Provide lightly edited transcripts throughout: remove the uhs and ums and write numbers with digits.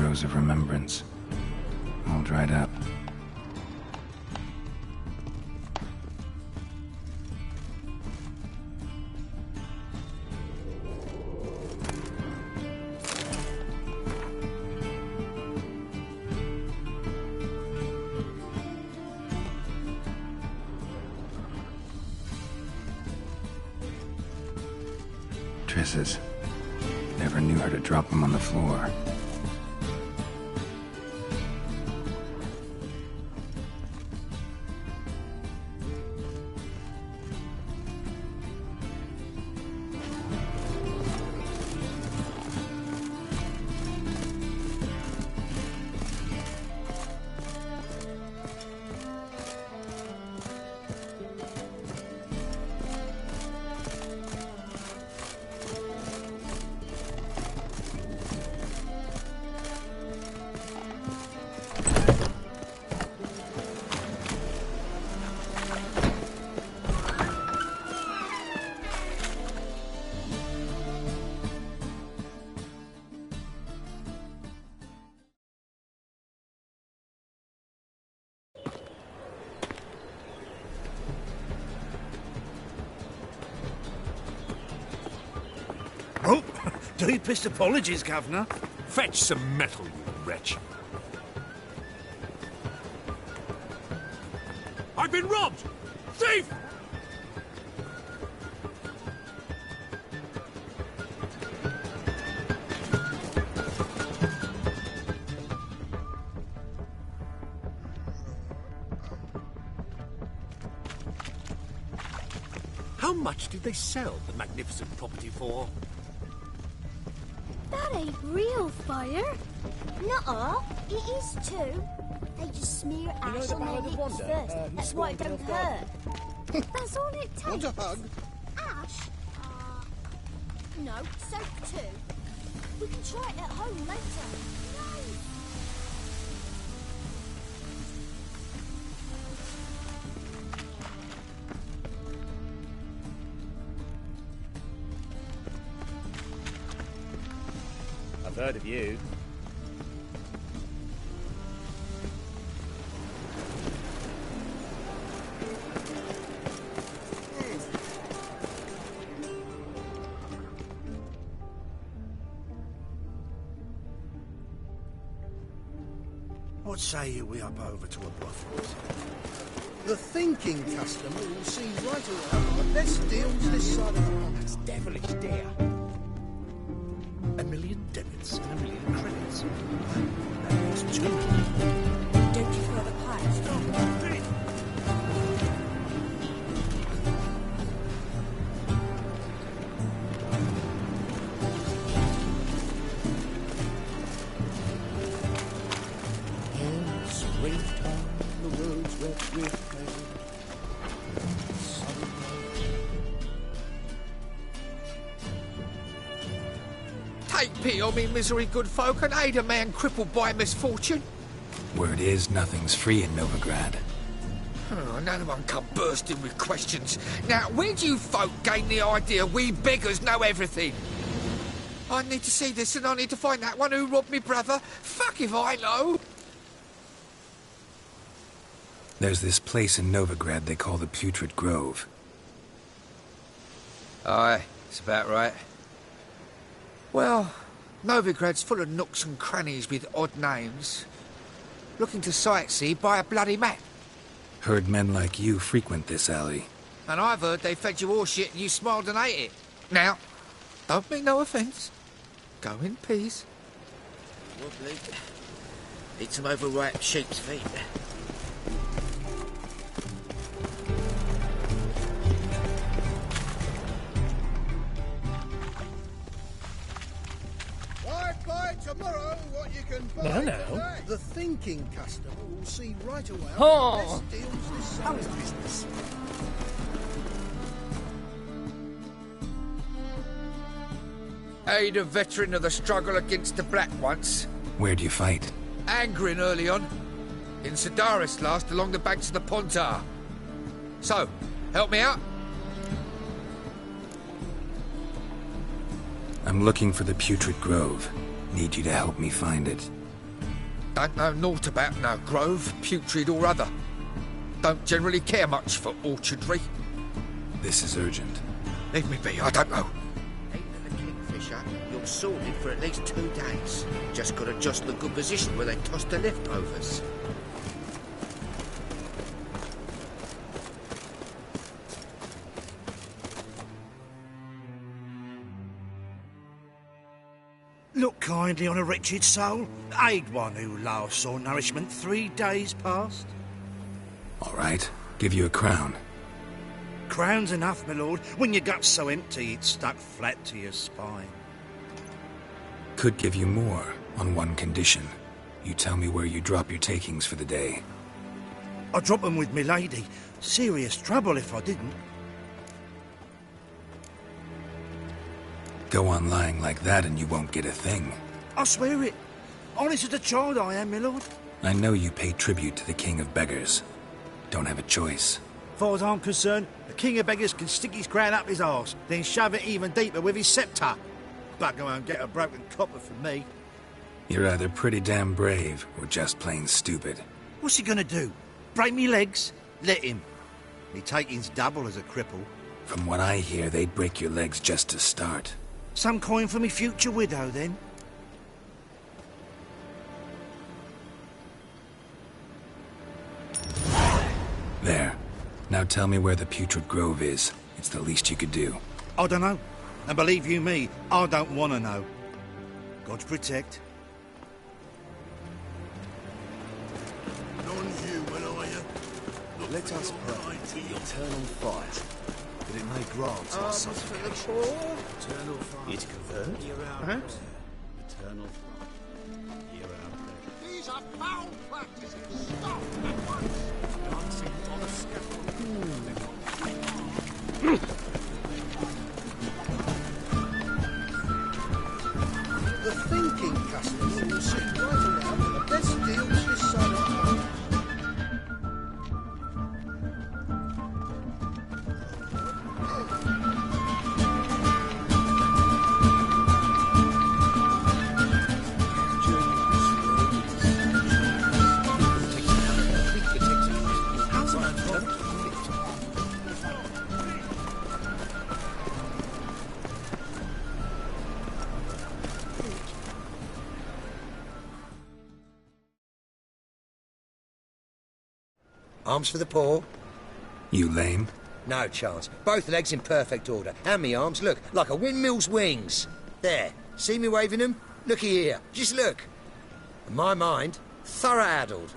Rose of Remembrance. All dried up. Triss's. Never knew her to drop them on the floor. Oh, deepest apologies, Governor. Fetch some metal, you wretch. I've been robbed! Thief! How much did they sell the magnificent property for? That ain't real fire. Nuh-uh, it is too. They just smear ash on their lips first. That's why it don't hurt. That's all it takes. Want a hug? Ash? No, soap too. We can try it at home later. No. I've heard of you. What say you we up over to a brothels? The thinking customer will see right away the best deals this side of the pond. That's devilish dear. 1,000,000 debits and 1,000,000 credits. That's 2. Don't you feel the pipes? The roads wet with Take pity on me, misery, good folk, and aid a man crippled by misfortune. Word is, nothing's free in Novigrad. Oh, none one come bursting with questions. Now, where do you folk gain the idea we beggars know everything? I need to see this, and I need to find that one who robbed me brother. Fuck if I know. There's this place in Novigrad they call the Putrid Grove. Aye, it's about right. Well, Novigrad's full of nooks and crannies with odd names. Looking to sightsee, buy a bloody map. Heard men like you frequent this alley. And I've heard they fed you horse shit and you smiled and ate it. Now, don't mean no offence. Go in peace. Wobbly. Eat some overripe sheep's feet. Buy tomorrow what you can buy today. The thinking customer will see right away the best deals this side. How is business? Aid a veteran of the struggle against the Black once. Where'd you fight? Angrin early on. In Sedaris last, along the banks of the Pontar. So, help me out? I'm looking for the Putrid Grove. Need you to help me find it. Don't know naught about no grove, putrid or other. Don't generally care much for orchardry. This is urgent. Leave me be, I don't know. Even the Kingfisher, you're sorted for at least 2 days. Just got to just the good position where they toss the leftovers. Look kindly on a wretched soul. Aid one who last saw nourishment 3 days past. All right, give you a crown. Crown's enough, my lord, when your gut's so empty it's stuck flat to your spine. Could give you more, on one condition. You tell me where you drop your takings for the day. I'd drop them with me lady. Serious trouble if I didn't. Go on lying like that and you won't get a thing. I swear it. Honest as a child I am, my lord. I know you pay tribute to the King of Beggars. Don't have a choice. As far as I'm concerned, the King of Beggars can stick his crown up his arse, then shove it even deeper with his sceptre. Bugger won't get a broken copper from me. You're either pretty damn brave or just plain stupid. What's he gonna do? Break me legs? Let him. Me taking's double as a cripple. From what I hear, they'd break your legs just to start. Some coin for me future widow, then. There. Now tell me where the Putrid Grove is. It's the least you could do. I don't know. And believe you me, I don't want to know. God protect. Let us pray to the eternal fire, that it may grant our supplication. Eternal fire. It convert, Hear our perhaps? prayer. Eternal fire. Hear our prayer. These are foul practices. Stop at once. Dancing on a The thinking customer will see right around the best deals this side of the pond. Arms for the poor? You lame? No chance. Both legs in perfect order. And me arms, look, like a windmill's wings. There. See me waving them? Looky here. Just look. And my mind, thorough addled.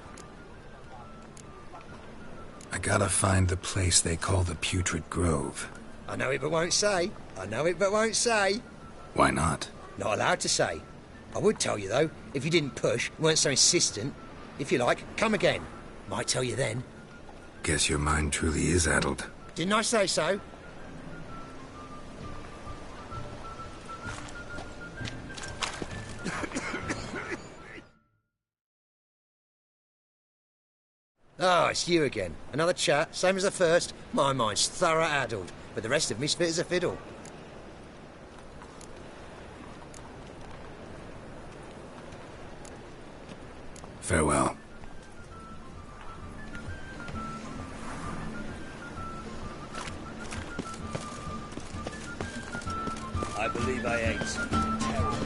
I gotta find the place they call the Putrid Grove. I know it but won't say. I know it but won't say. Why not? Not allowed to say. I would tell you, though, if you didn't push, weren't so insistent. If you like, come again. Might tell you then. Guess your mind truly is addled. Didn't I say so? Oh, it's you again. Another chat, same as the first. My mind's thorough addled, but the rest of me's fit as a fiddle. Farewell. I believe I ate something terrible.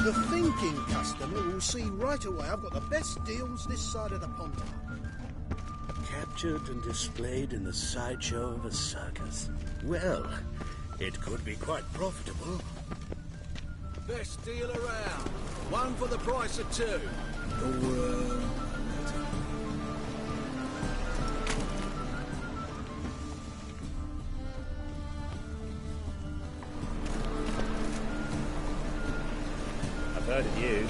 The thinking customer will see right away I've got the best deals this side of the pond. Captured and displayed in the sideshow of a circus. Well, it could be quite profitable. Best deal around. One for the price of two. I've heard of you.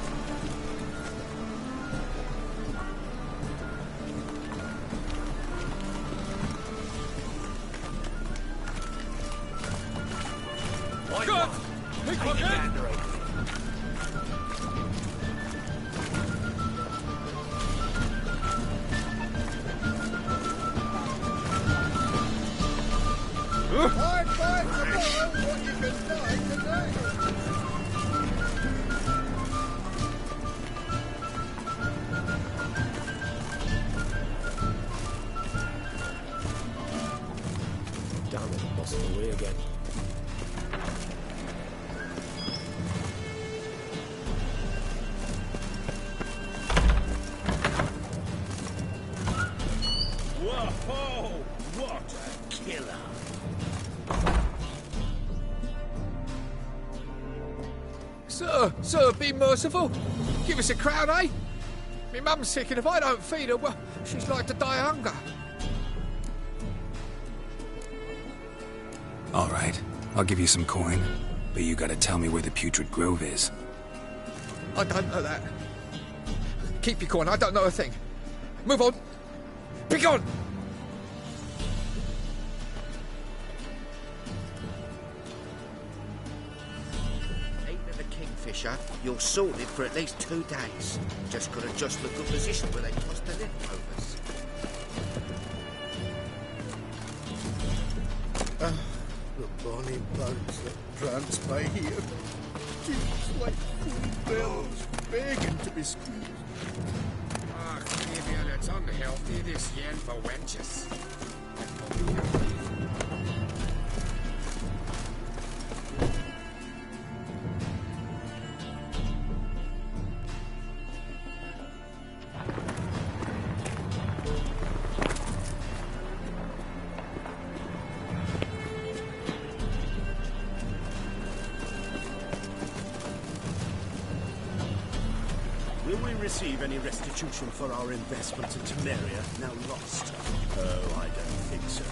Find tomorrow what you can find today. Lost the way again. Whoa! What a killer! Sir, be merciful. Give us a crown, eh? Me mum's sick, and if I don't feed her, well, she's like to die of hunger. All right, I'll give you some coin, but you gotta tell me where the Putrid Grove is. I don't know that. Keep your coin, I don't know a thing. Move on. Be gone! Fisher, you're sorted for at least 2 days. Just gotta just look good position where they toss the leftovers. The bonny bugs that prance by here. Keeps like food bells, begging to be squeezed. Ah, Cleveland, it's unhealthy this yen for wenches. Will we receive any restitution for our investment in Temeria, now lost? Oh, I don't think so.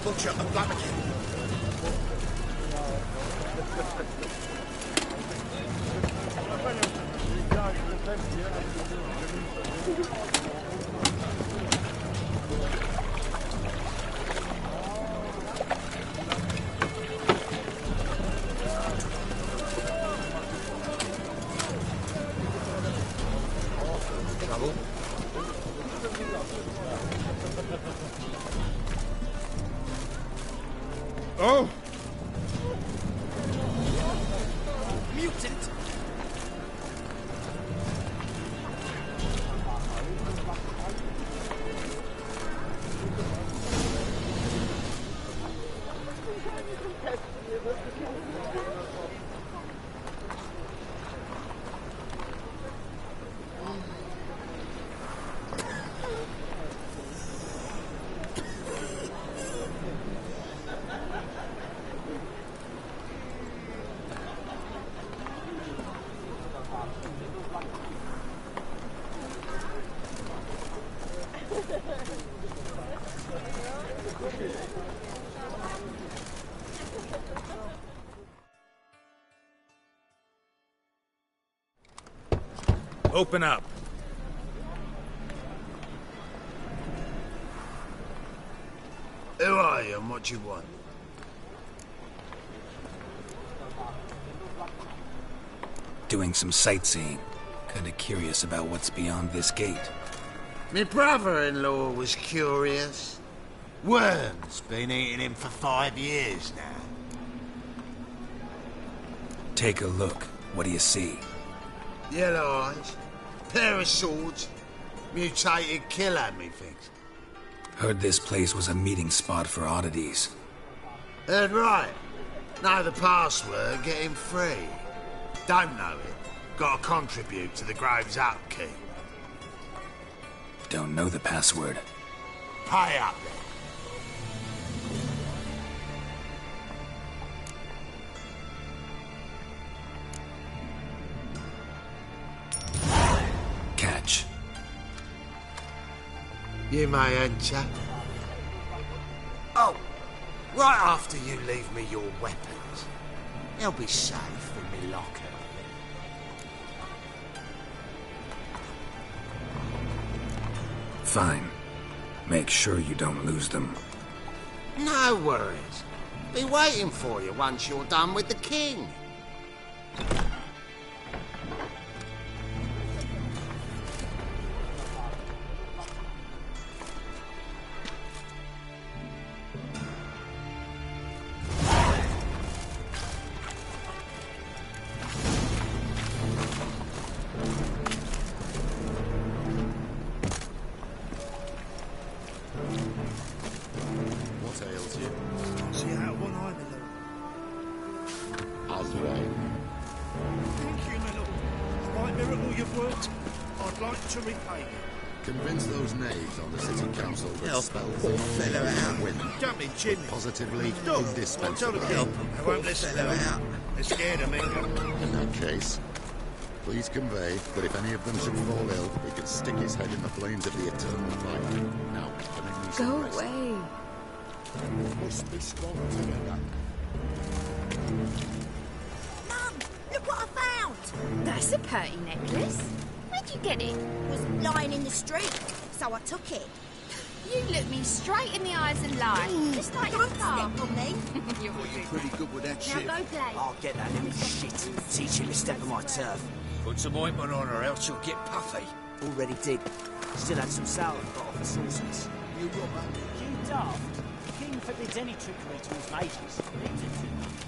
Butcher and Black. Trouble? Oh! Mutant! Open up. Who are you and what do you want? Doing some sightseeing. Kinda curious about what's beyond this gate. Me brother-in-law was curious. Worms been eating him for 5 years now. Take a look. What do you see? Yellow eyes, pair of swords, mutated killer, methinks. Heard this place was a meeting spot for oddities. Heard right. Know the password, get him free. Don't know it. Gotta contribute to the Grove's upkeep. Don't know the password. Pay up then. You may enter. Oh, right after you leave me your weapons. They'll be safe in my locker. Fine. Make sure you don't lose them. No worries. Be waiting for you once you're done with the king. What ails you? See out of one eye, my lord. Azrael. Thank you, my lord. By miracle you've worked, I'd like to repay you. Convince those knaves on the city council that Help spells poor are fellow out. win. Don't be Jimmy. Positively Stop. indispensable. Tell the Help king. a I poor won't listen to fellow them. out. They're scared of me. In that case, please convey that if any of them should fall ill, he can stick his head in the flames of the eternal fire. Now, permit me some Go rest. away. We must be strong together. Mum, look what I found. That's a pretty necklace. Where'd you get it? It was lying in the street, so I took it. You look me straight in the eyes and lie. Just like your Don't car. step on me. You're Pretty good with that Now shit. go play. I'll get that little shit. Teach him to step on my turf. Put some ointment on her, else she'll get puffy. Already did. Still had some sour got off the sauces. You robber. You daft. The king forbids any trickery to his mages.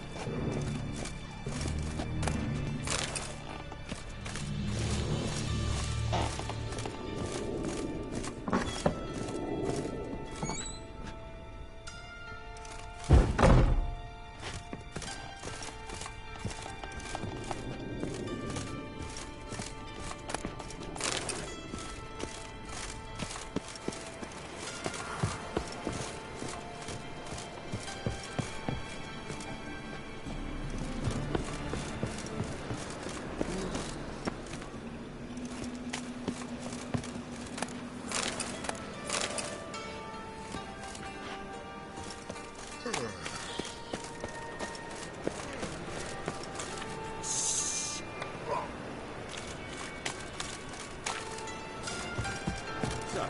So,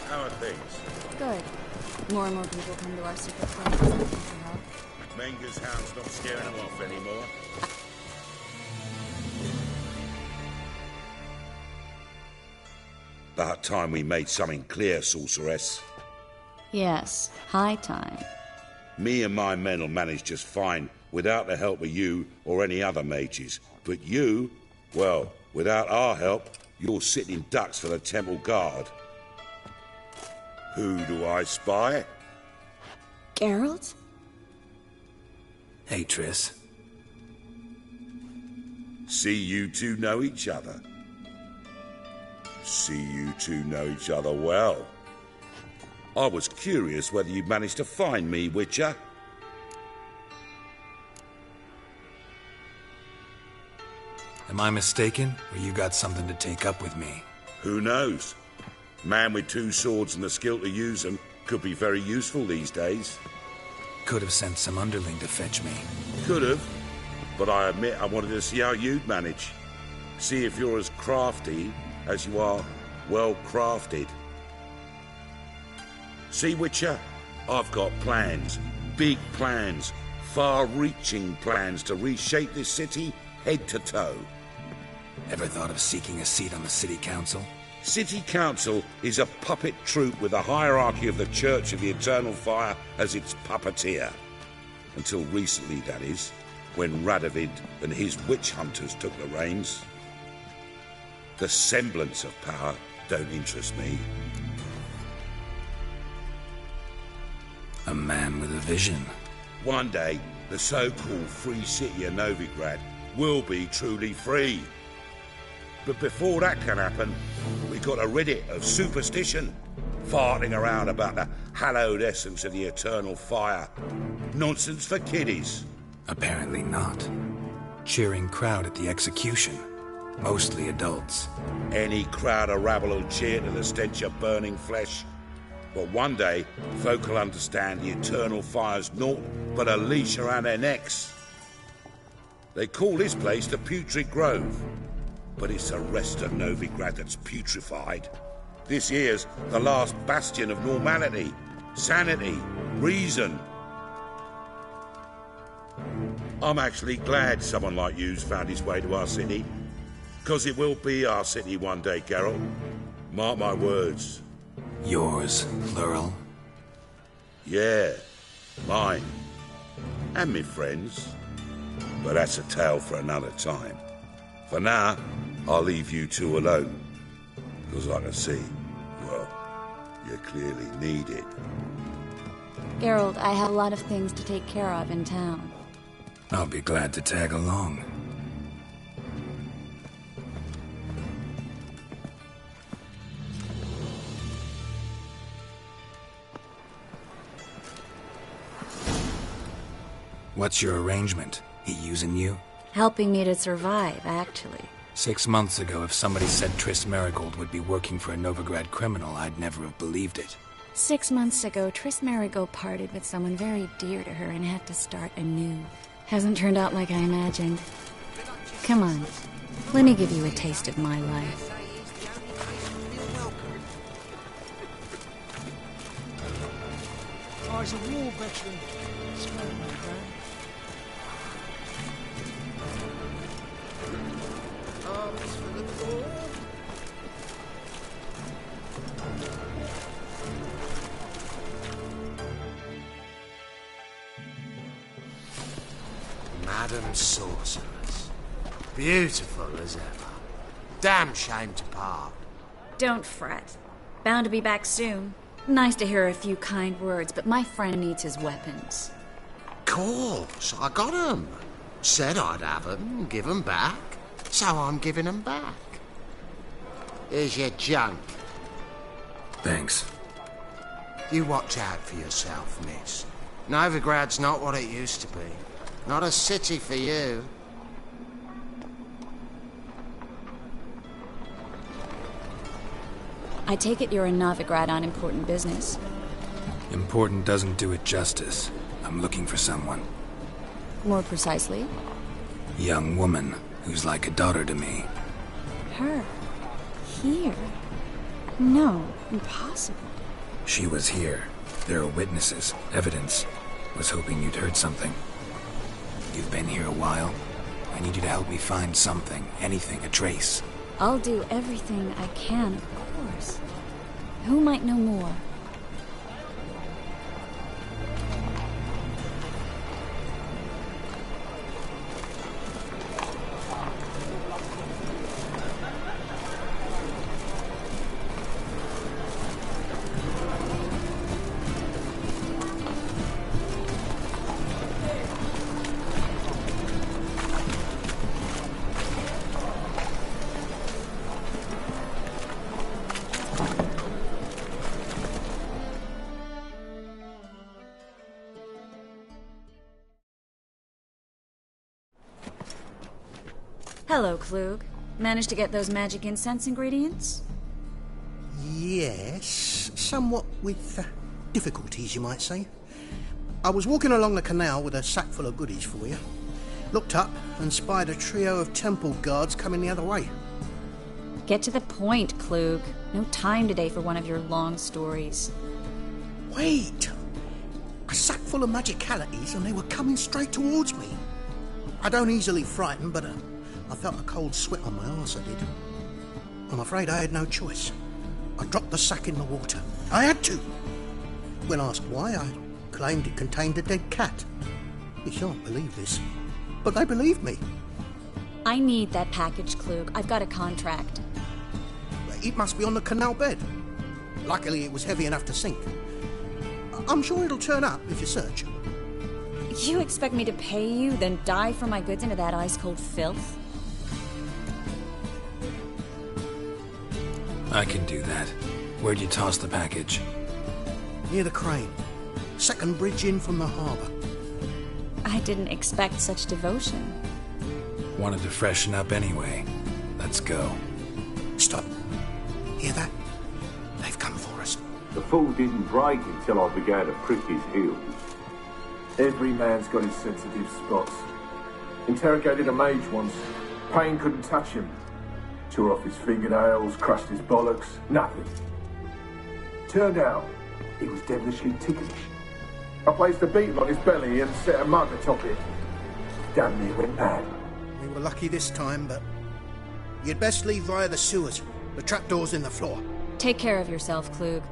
how are things? good. More and more people come to our secret place asking for help. Menger's hound's not scaring them off anymore. About time we made something clear, sorceress. Yes, high time. Me and my men will manage just fine without the help of you or any other mages. But you, well, without our help, you're sitting ducks for the temple guard. Who do I spy? Geralt? Hey, Triss. See you two know each other. See you two know each other well. I was curious whether you'd managed to find me, Witcher. Am I mistaken, or you got something to take up with me? Who knows? Man with two swords and the skill to use them could be very useful these days. Could have sent some underling to fetch me. Could have, but I admit I wanted to see how you'd manage. See if you're as crafty as you are well crafted. See, Witcher, I've got plans, big plans, far-reaching plans to reshape this city head to toe. Ever thought of seeking a seat on the city council? City Council is a puppet troupe with a hierarchy of the Church of the Eternal Fire as its puppeteer. Until recently, that is, when Radovid and his witch hunters took the reins. The semblance of power don't interest me. A man with a vision. One day, the so-called free city of Novigrad will be truly free. But before that can happen, we've got to rid it of superstition, farting around about the hallowed essence of the eternal fire. Nonsense for kiddies. Apparently not. Cheering crowd at the execution. Mostly adults. Any crowd of rabble will cheer to the stench of burning flesh. But one day, folk will understand the eternal fire's naught but a leash around their necks. They call this place the Putrid Grove, but it's the rest of Novigrad that's putrefied. This here's the last bastion of normality, sanity, reason. I'm actually glad someone like you's found his way to our city, because it will be our city one day, Geralt. Mark my words. Yours, plural? Yeah, mine. And me friends. But that's a tale for another time. For now, I'll leave you two alone. Because I can see, well, you clearly need it. Geralt, I have a lot of things to take care of in town. I'll be glad to tag along. What's your arrangement? He using you? Helping me to survive, actually. 6 months ago, if somebody said Triss Merigold would be working for a Novigrad criminal, I'd never have believed it. 6 months ago, Triss Merigold parted with someone very dear to her and had to start anew. Hasn't turned out like I imagined. Come on, let me give you a taste of my life. I was a war veteran. Smell my brand. Arms for the poor. Madam Sorceress. Beautiful as ever. Damn shame to part. Don't fret. Bound to be back soon. Nice to hear a few kind words, but my friend needs his weapons. Course, I got 'em. Said I'd have 'em and give 'em back. So I'm giving 'em back. Here's your junk. Thanks. You watch out for yourself, miss. Novigrad's not what it used to be. Not a city for you. I take it you're in Novigrad on important business. Important doesn't do it justice. I'm looking for someone. More precisely? Young woman who's like a daughter to me. Her? Here? No, impossible. She was here. There are witnesses, evidence. Was hoping you'd heard something. You've been here a while. I need you to help me find something, anything, a trace. I'll do everything I can, of course. Who might know more? Hello, Klug. Managed to get those magic incense ingredients? Yes, somewhat with difficulties, you might say. I was walking along the canal with a sack full of goodies for you. Looked up and spied a trio of temple guards coming the other way. Get to the point, Klug. No time today for one of your long stories. Wait! A sack full of magicalities and they were coming straight towards me. I don't easily frighten, but I felt a cold sweat on my arse, I did. I'm afraid I had no choice. I dropped the sack in the water. I had to. When asked why, I claimed it contained a dead cat. You shan't believe this, but they believed me. I need that package, Klug. I've got a contract. It must be on the canal bed. Luckily, it was heavy enough to sink. I'm sure it'll turn up if you search. You expect me to pay you, then dive for my goods into that ice-cold filth? I can do that. Where'd you toss the package? Near the crane. Second bridge in from the harbour. I didn't expect such devotion. Wanted to freshen up anyway. Let's go. Stop. Hear that? They've come for us. The fool didn't break until I began to prick his heels. Every man's got his sensitive spots. Interrogated a mage once. Pain couldn't touch him. Tore off his fingernails, crushed his bollocks, nothing. Turned out, he was devilishly ticklish. I placed a beetle on his belly and set a mug atop it. Damn near went mad. We were lucky this time, but you'd best leave via the sewers. The trapdoor's in the floor. Take care of yourself, Klug.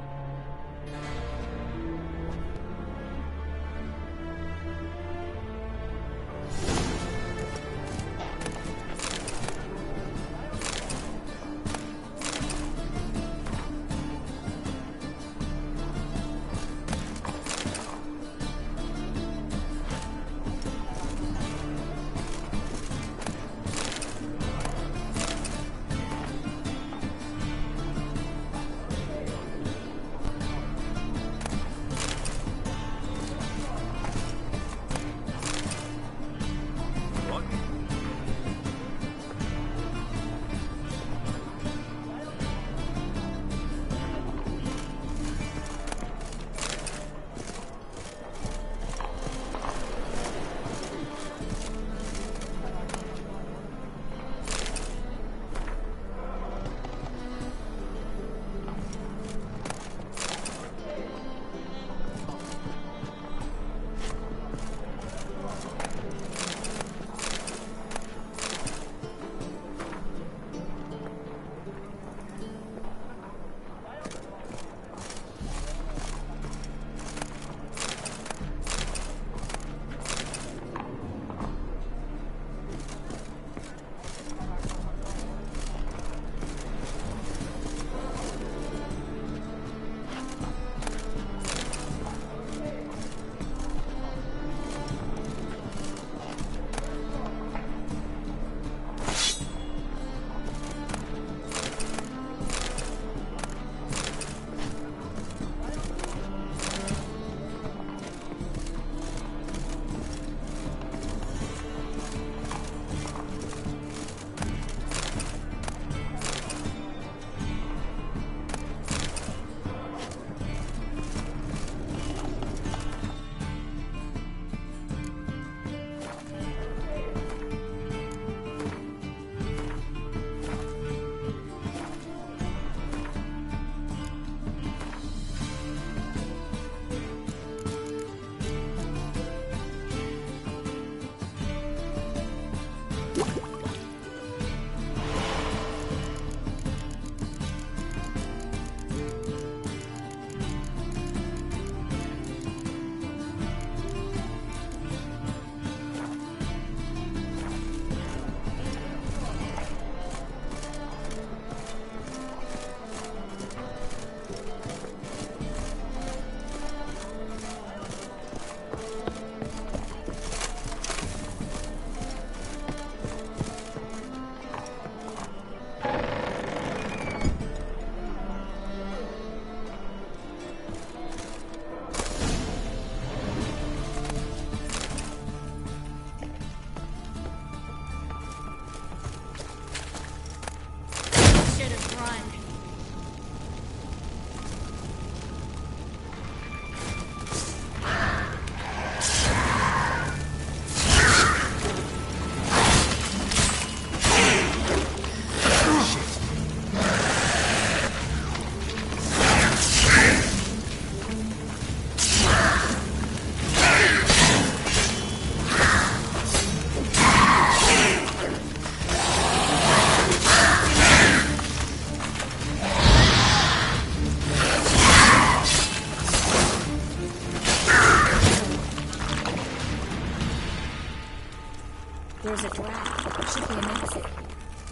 There's a draft. Should be an exit.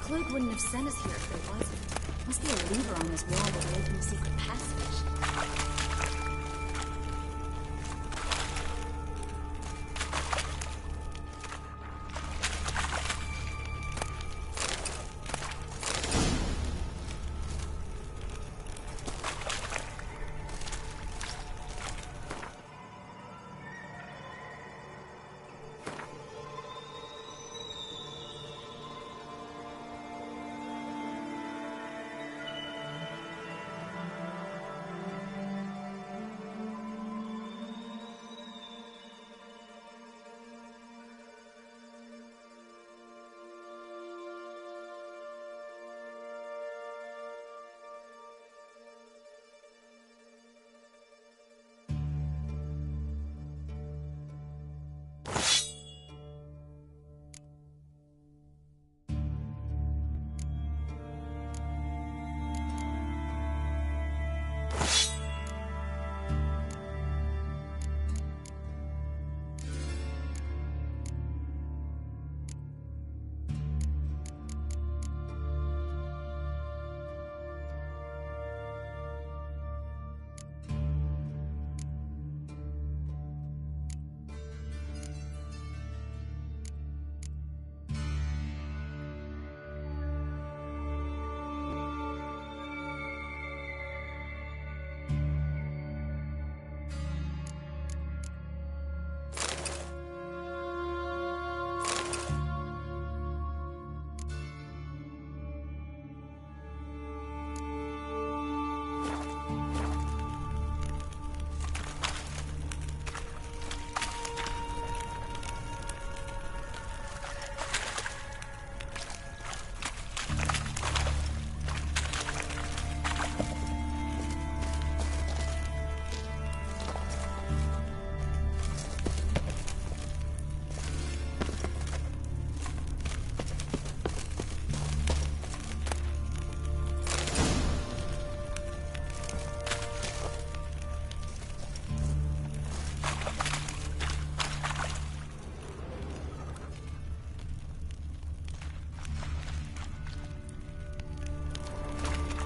Klug wouldn't have sent us here if there wasn't. Must be a lever on this wall that will open the secret passage.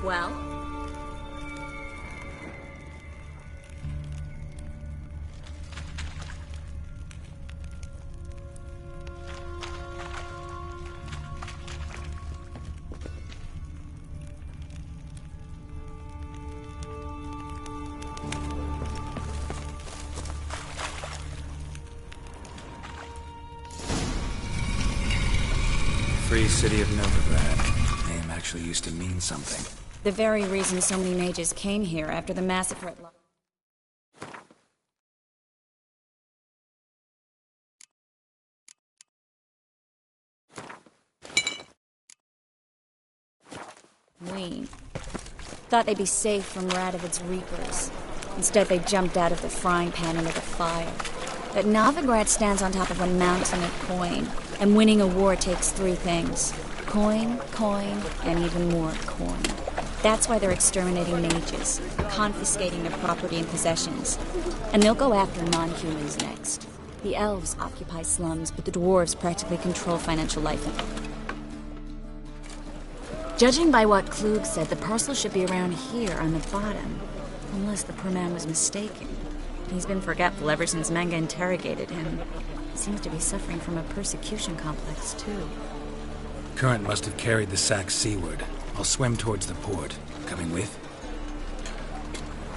Well? Free City of Novigrad. Name actually used to mean something. The very reason so many mages came here after the massacre at Ween. Thought they'd be safe from Radovid's reapers. Instead, they jumped out of the frying pan into the fire. But Novigrad stands on top of a mountain of coin, and winning a war takes three things. Coin, coin, and even more coin. That's why they're exterminating mages, confiscating their property and possessions. And they'll go after non-humans next. The elves occupy slums, but the dwarves practically control financial life. Judging by what Klug said, the parcel should be around here on the bottom. Unless the poor man was mistaken. He's been forgetful ever since Manga interrogated him. Seems to be suffering from a persecution complex, too. Current must have carried the sack seaward. I'll swim towards the port. Coming with?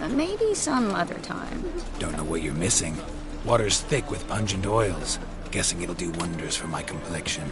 Maybe some other time. Don't know what you're missing. Water's thick with pungent oils. Guessing it'll do wonders for my complexion.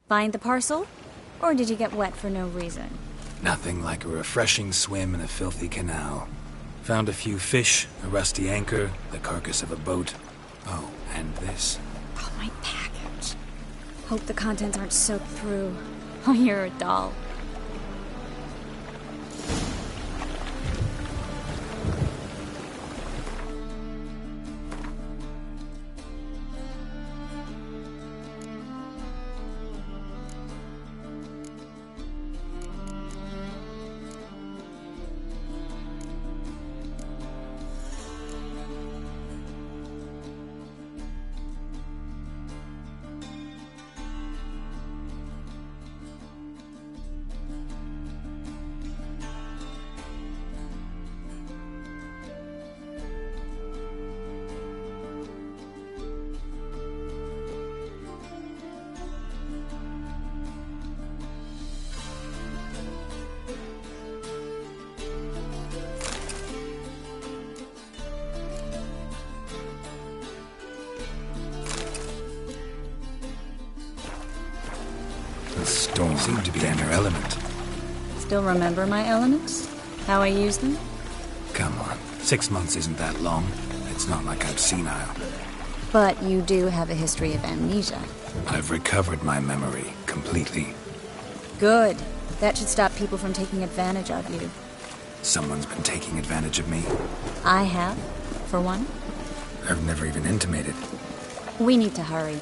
Find the parcel? Or did you get wet for no reason? Nothing like a refreshing swim in a filthy canal. Found a few fish, a rusty anchor, the carcass of a boat. Oh, and this. Oh, my package. Hope the contents aren't soaked through. Oh, you're a doll. The storm seemed to be in her element. Still remember my elements? How I use them? Come on, 6 months isn't that long. It's not like I'm senile. But you do have a history of amnesia. I've recovered my memory completely. Good. That should stop people from taking advantage of you. Someone's been taking advantage of me. I have, for one. I've never even intimated. We need to hurry.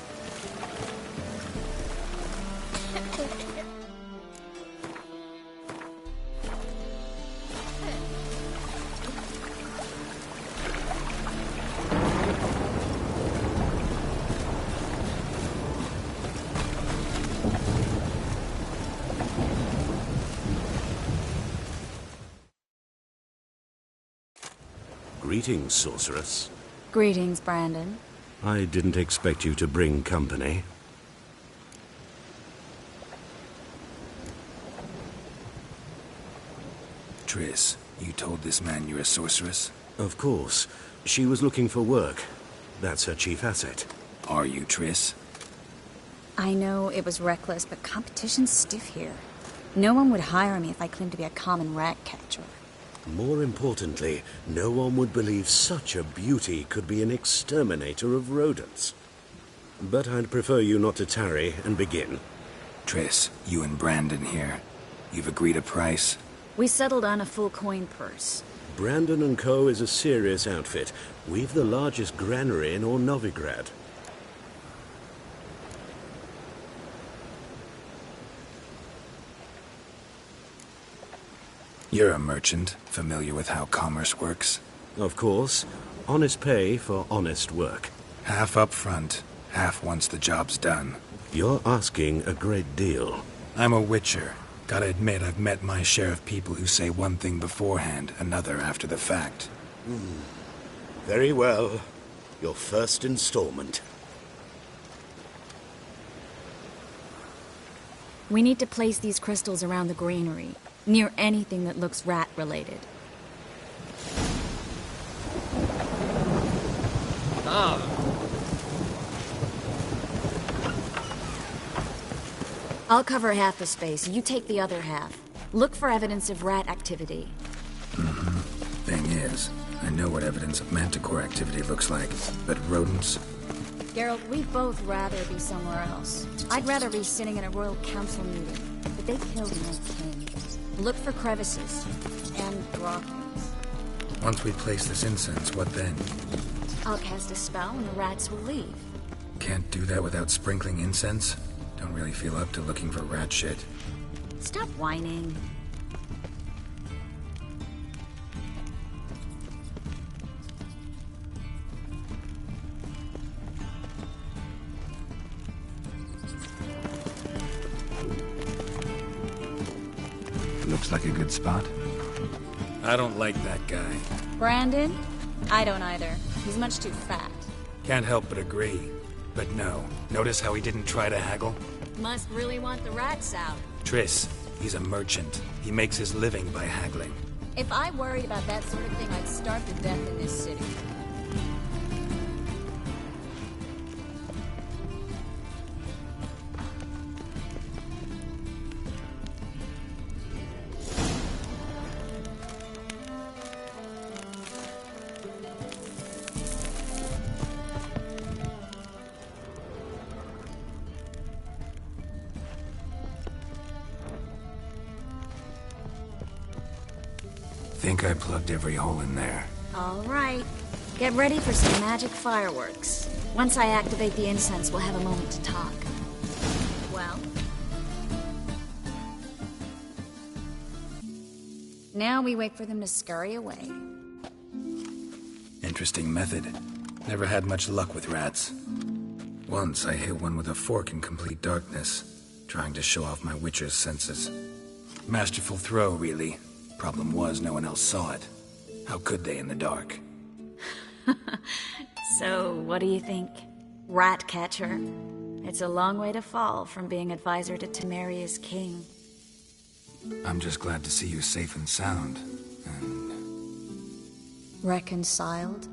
Greetings, sorceress. Greetings, Brandon. I didn't expect you to bring company. Triss, you told this man you're a sorceress? Of course. She was looking for work. That's her chief asset. Are you, Triss? I know it was reckless, but competition's stiff here. No one would hire me if I claimed to be a common rat catcher. More importantly, no one would believe such a beauty could be an exterminator of rodents. But I'd prefer you not to tarry and begin. Triss, you and Brandon here. You've agreed a price? We settled on a full coin purse. Brandon & Co. is a serious outfit. We've the largest granary in all Novigrad. You're a merchant, familiar with how commerce works? Of course. Honest pay for honest work. Half up front, half once the job's done. You're asking a great deal. I'm a witcher. Gotta admit, I've met my share of people who say one thing beforehand, another after the fact. Very well. Your first installment. We need to place these crystals around the granary, near anything that looks rat-related. I'll cover half the space, you take the other half. Look for evidence of rat activity. Thing is, I know what evidence of manticore activity looks like, but rodents? Geralt, we'd both rather be somewhere else. I'd rather be sitting in a royal council meeting, but they killed an old king. Look for crevices, and droppings. Once we place this incense, what then? I'll cast a spell and the rats will leave. Can't do that without sprinkling incense? Don't really feel up to looking for rat shit. Stop whining. Looks like a good spot. I don't like that guy. Brandon? I don't either. He's much too fat. Can't help but agree. But no. Notice how he didn't try to haggle? Must really want the rats out. Triss, he's a merchant. He makes his living by haggling. If I worried about that sort of thing, I'd starve to death in this city. Think I plugged every hole in there. All right. Get ready for some magic fireworks. Once I activate the incense, we'll have a moment to talk. Well? Now we wait for them to scurry away. Interesting method. Never had much luck with rats. Once I hit one with a fork in complete darkness, trying to show off my witcher's senses. Masterful throw, really. Problem was, no one else saw it. How could they in the dark? So, what do you think? Rat catcher? It's a long way to fall from being advisor to Temeria's king. I'm just glad to see you safe and sound. And reconciled?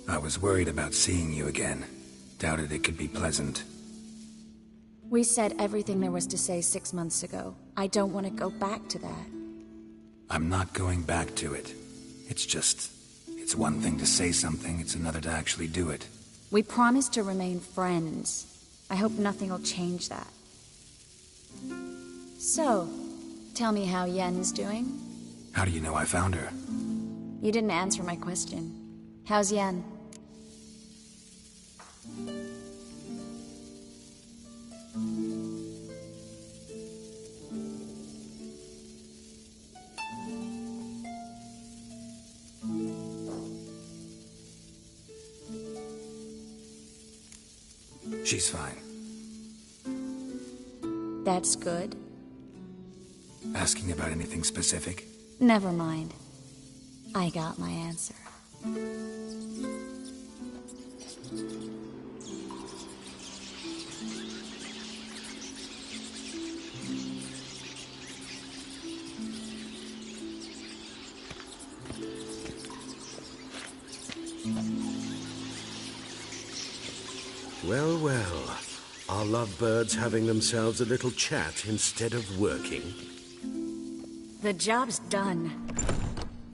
I was worried about seeing you again. Doubted it could be pleasant. We said everything there was to say 6 months ago. I don't want to go back to that. I'm not going back to it. It's one thing to say something, it's another to actually do it. We promised to remain friends. I hope nothing will change that. So, tell me how Yen's doing? How do you know I found her? You didn't answer my question. How's Yen? She's fine. That's good. Asking about anything specific? Never mind. I got my answer. Well, well. Are lovebirds having themselves a little chat instead of working? The job's done.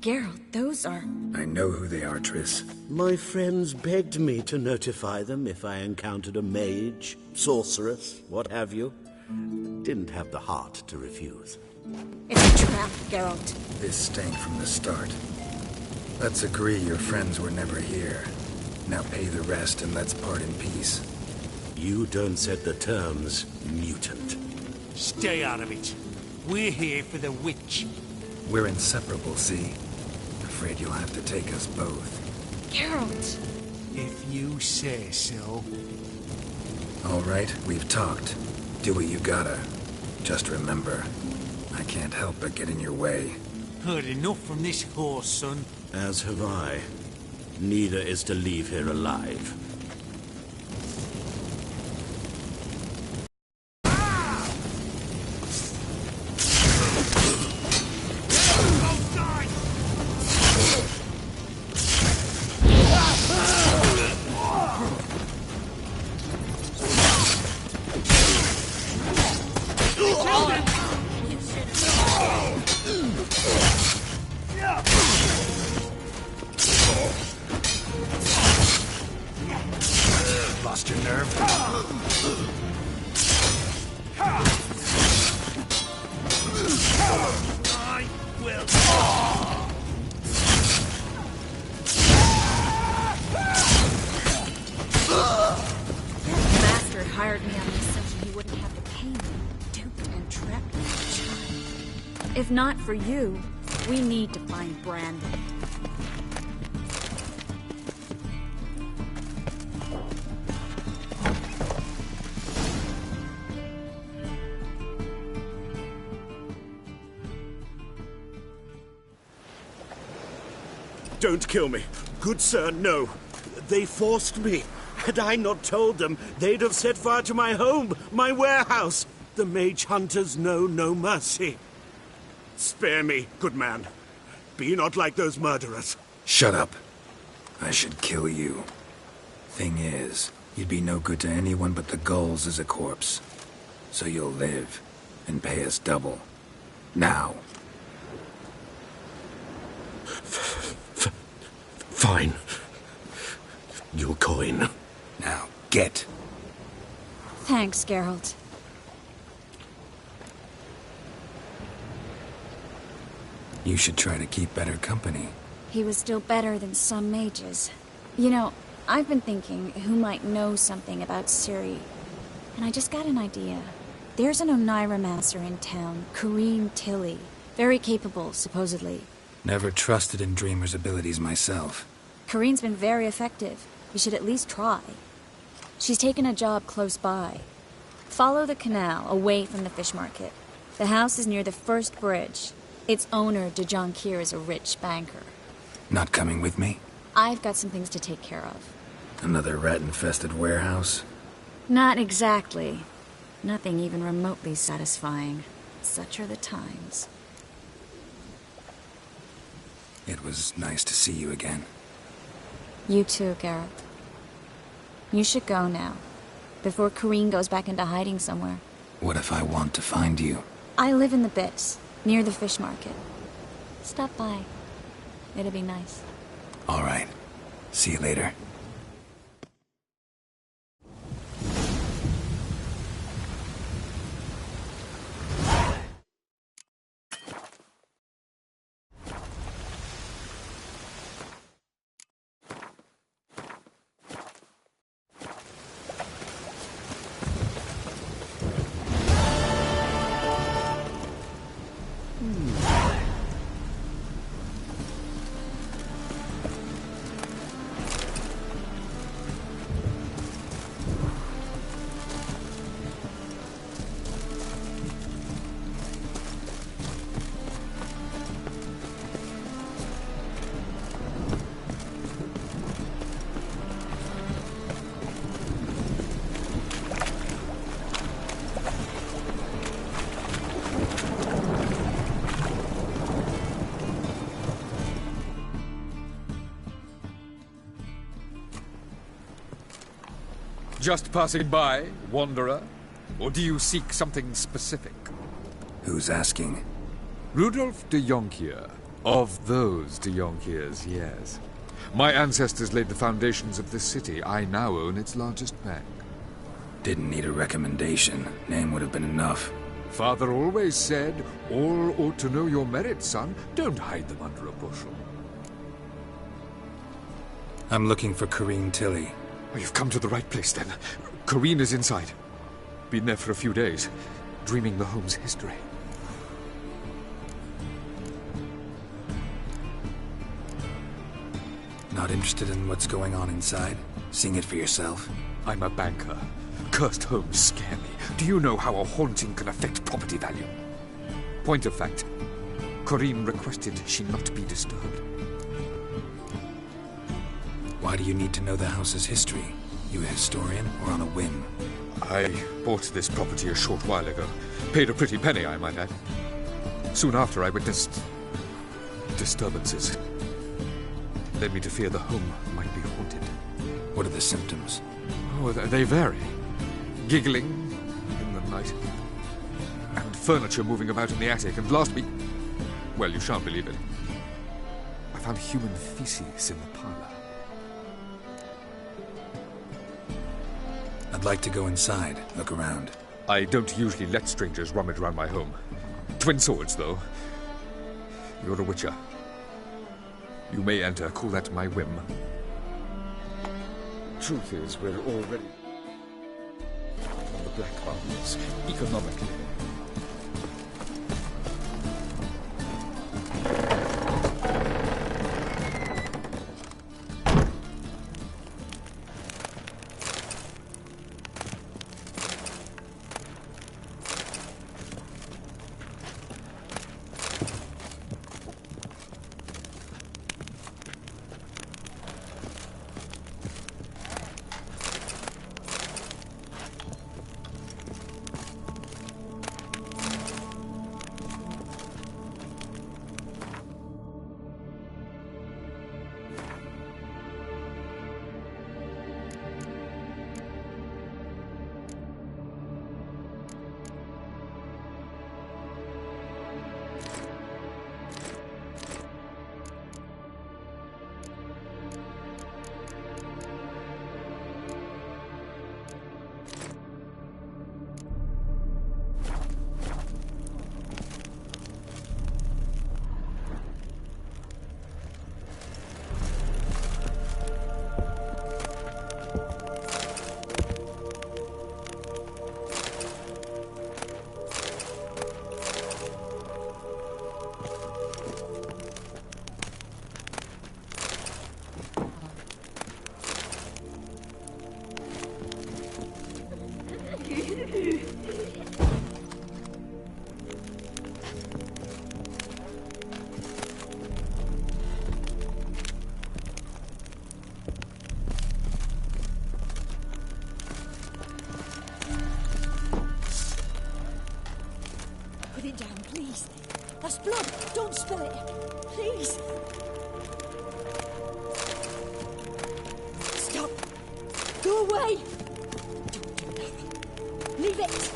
Geralt, those are... I know who they are, Triss. My friends begged me to notify them if I encountered a mage, sorceress, what have you. Didn't have the heart to refuse. It's a trap, Geralt. This stank from the start. Let's agree your friends were never here. Now pay the rest and let's part in peace. You don't set the terms, mutant. Stay out of it. We're here for the witch. We're inseparable, see? Afraid you'll have to take us both. Geralt! If you say so. All right, we've talked. Do what you gotta. Just remember, I can't help but get in your way. Heard enough from this horse, son. As have I. Neither is to leave here alive. Lost your nerve? I will. Master hired me on the assumption he wouldn't have to pay me. Duped and trapped like a child. If not for you, we need to find Brandon. Don't kill me. Good sir, no. They forced me. Had I not told them, they'd have set fire to my home, my warehouse. The mage hunters know no mercy. Spare me, good man. Be not like those murderers. Shut up. I should kill you. Thing is, you'd be no good to anyone but the gulls as a corpse. So you'll live, and pay us double. Now. Fine. Your coin. Now, get. Thanks, Geralt. You should try to keep better company. He was still better than some mages. You know, I've been thinking who might know something about Ciri. And I just got an idea. There's an Oneiromancer in town, Kareem Tilly. Very capable, supposedly. Never trusted in Dreamer's abilities myself. Kareem's been very effective. You should at least try. She's taken a job close by. Follow the canal, away from the fish market. The house is near the first bridge. Its owner, Jackchen is a rich banker. Not coming with me? I've got some things to take care of. Another rat-infested warehouse? Not exactly. Nothing even remotely satisfying. Such are the times. It was nice to see you again. You too, Geralt. You should go now, before Kareem goes back into hiding somewhere. What if I want to find you? I live in the Bits, near the fish market. Stop by. It'll be nice. All right. See you later. Just passing by, wanderer? Or do you seek something specific? Who's asking? Rudolf de Jonkier. Of those de Jonkiers, yes. My ancestors laid the foundations of this city. I now own its largest bank. Didn't need a recommendation. Name would have been enough. Father always said, all ought to know your merits, son. Don't hide them under a bushel. I'm looking for Corrine Tilly. Oh, you've come to the right place, then. Corrine is inside. Been there for a few days, dreaming the home's history. Not interested in what's going on inside? Seeing it for yourself? I'm a banker. Cursed homes scare me. Do you know how a haunting can affect property value? Point of fact, Corrine requested she not be disturbed. Why do you need to know the house's history? You a historian or on a whim? I bought this property a short while ago. Paid a pretty penny, I might add. Soon after, I witnessed disturbances. Led me to fear the home might be haunted. What are the symptoms? Oh, they vary. Giggling in the night. And furniture moving about in the attic. And last week... well, you shan't believe it. I found human feces in the parlor. I'd like to go inside, look around. I don't usually let strangers rummage around my home. Twin swords, though. You're a witcher. You may enter, call that my whim. Truth is, we're already on the black markets, economically. Put it down, please. That's blood. Don't spill it. Please. Stop. Go away. Don't do that. Leave it.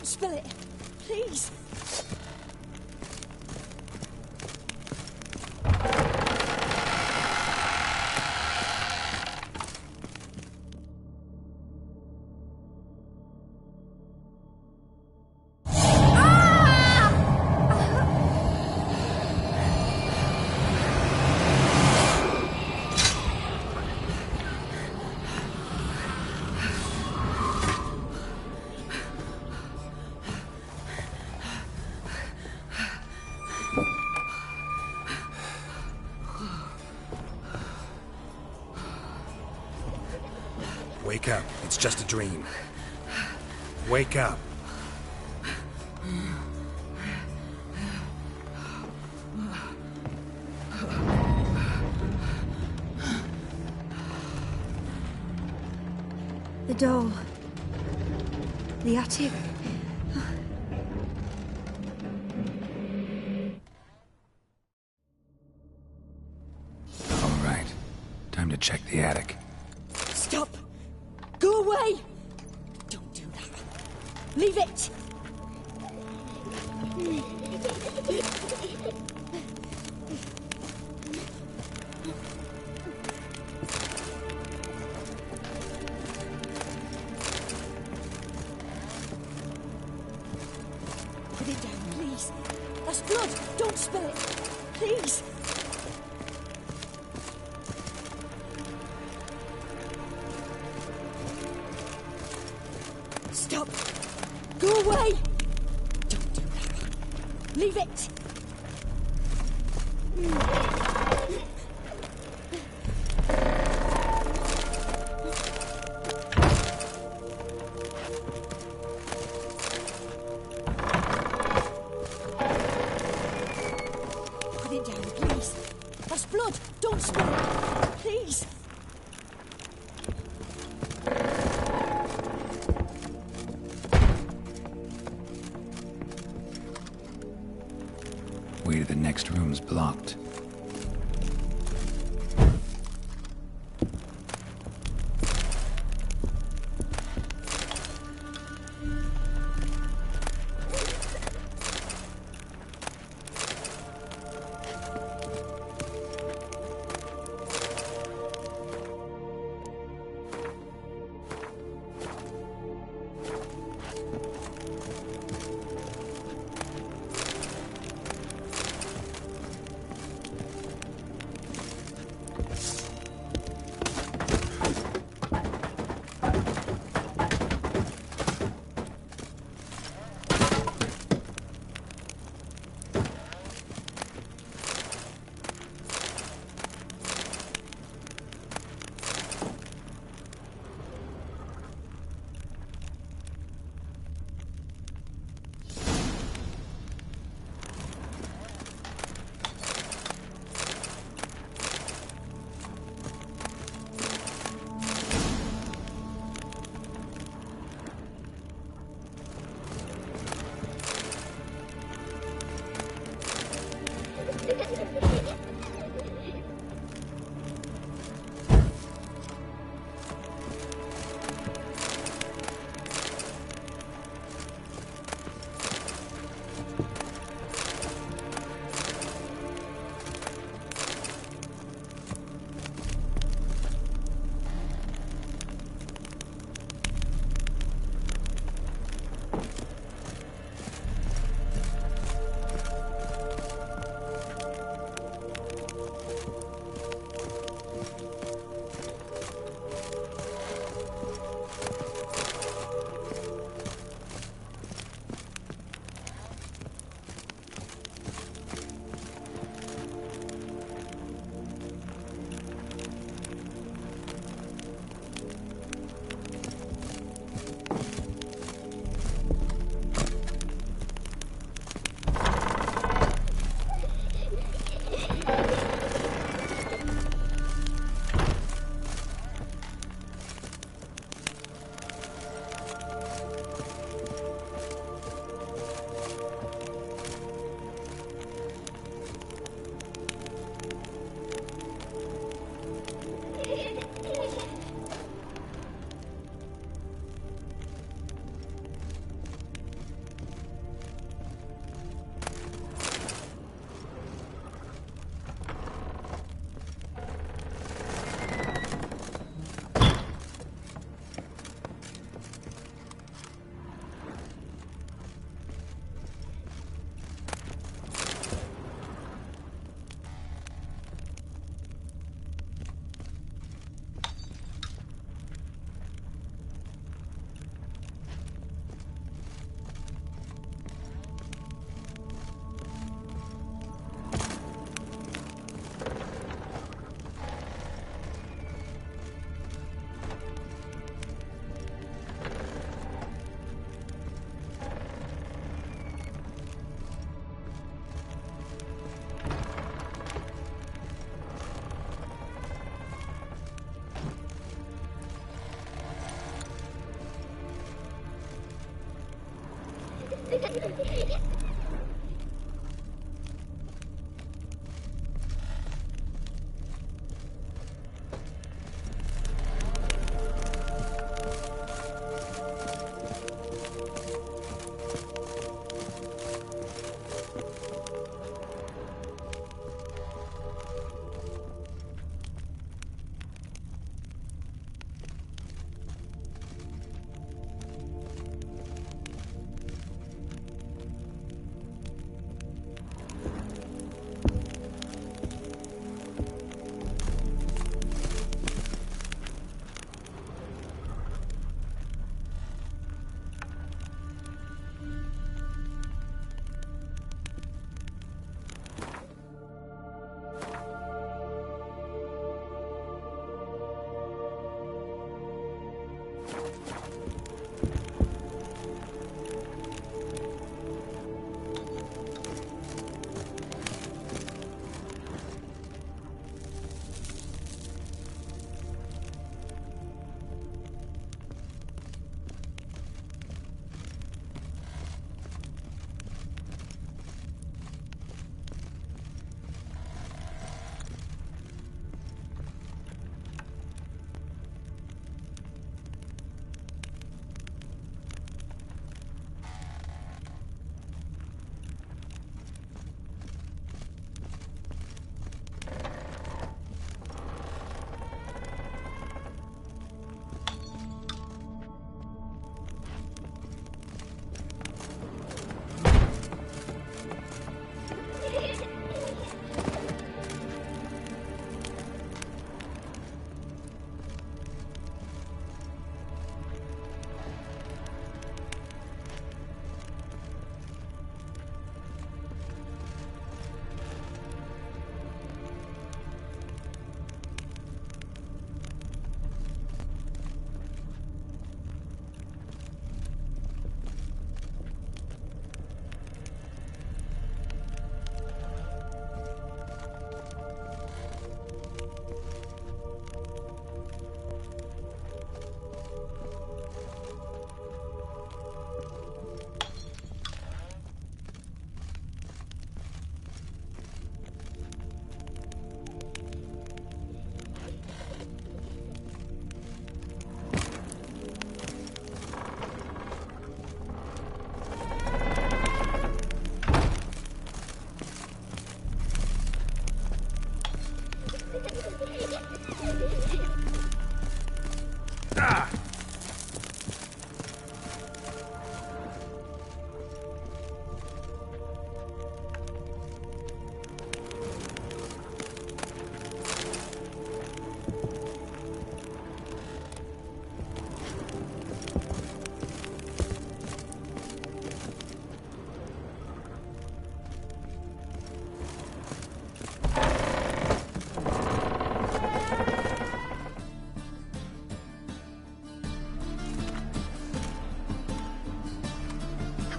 Don't spill it. Please. Wake up. It's just a dream. Wake up. The door. The attic. All right. Time to check the attic. Stop! Go away! Don't do that. Leave it! Put it down, please. That's blood! Don't spill it! Please! Stop! Go away! Don't do that. Leave it! Put it down, please. That's blood! Don't spill it! Please! Way to the next room's blocked.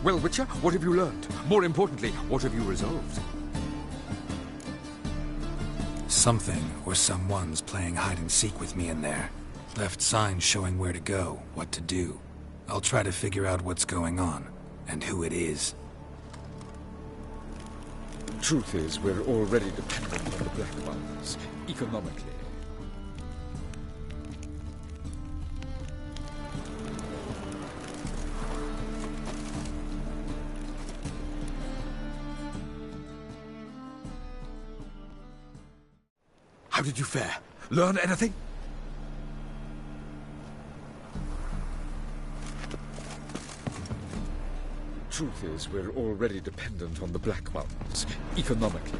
Well, Witcher, what have you learned? More importantly, what have you resolved? Something or someone's playing hide-and-seek with me in there. Left signs showing where to go, what to do. I'll try to figure out what's going on, and who it is. Truth is, we're already dependent on the Black Ones, economically. How did you fare? Learn anything? Truth is, we're already dependent on the Black Ones, economically.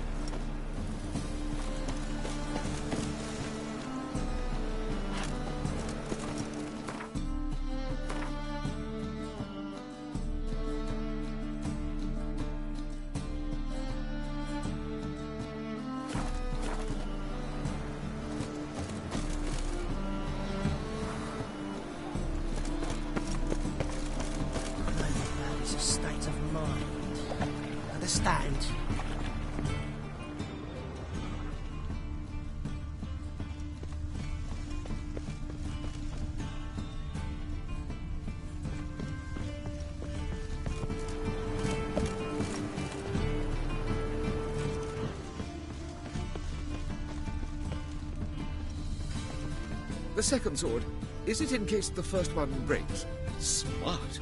The second sword, is it in case the first one breaks? Smart.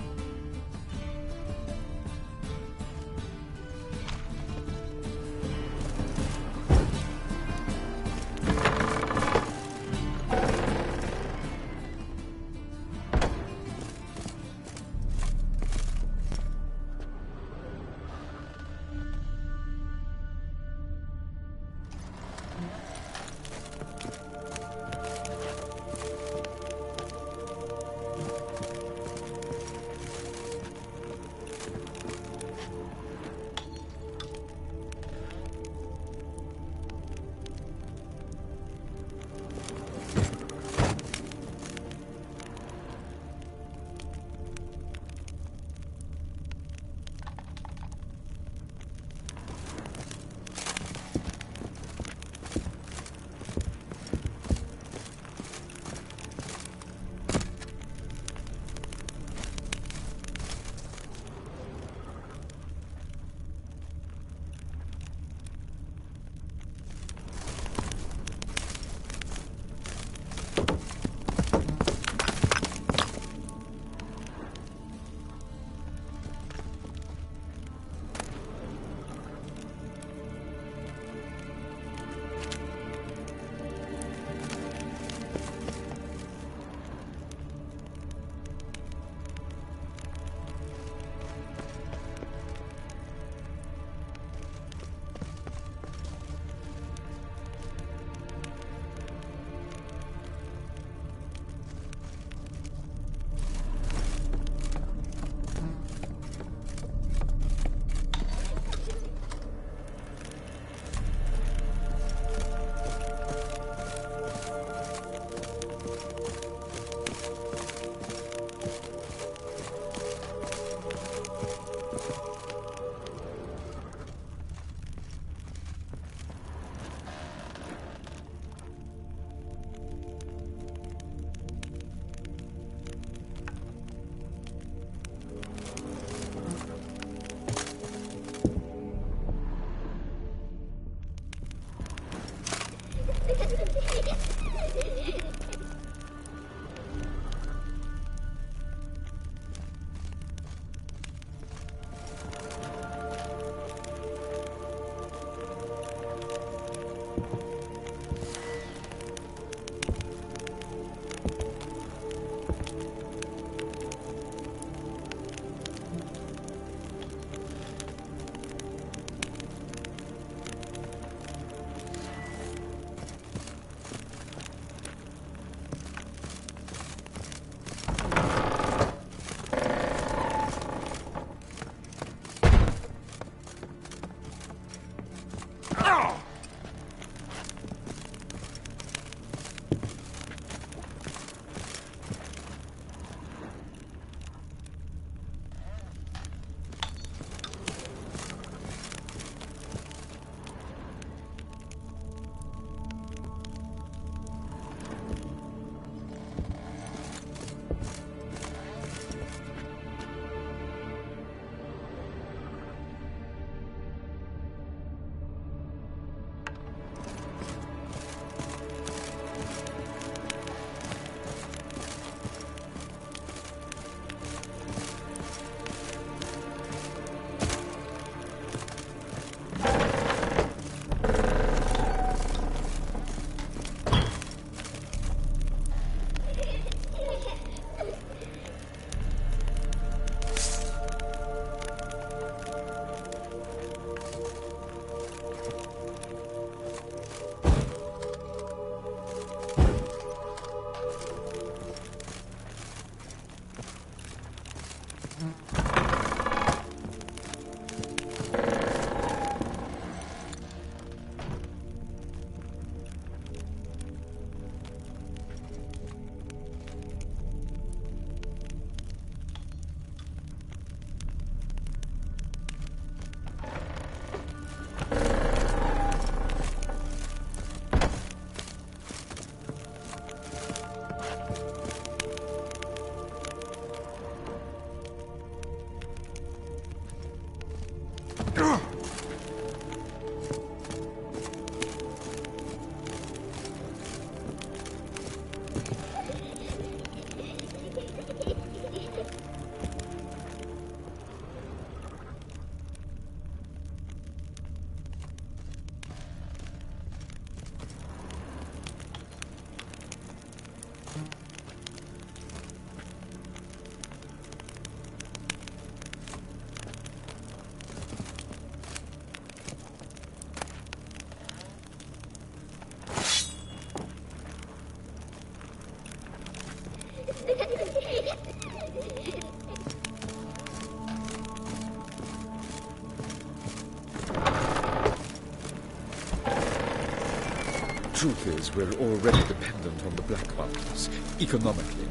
Truth is, we're already dependent on the black ones, economically.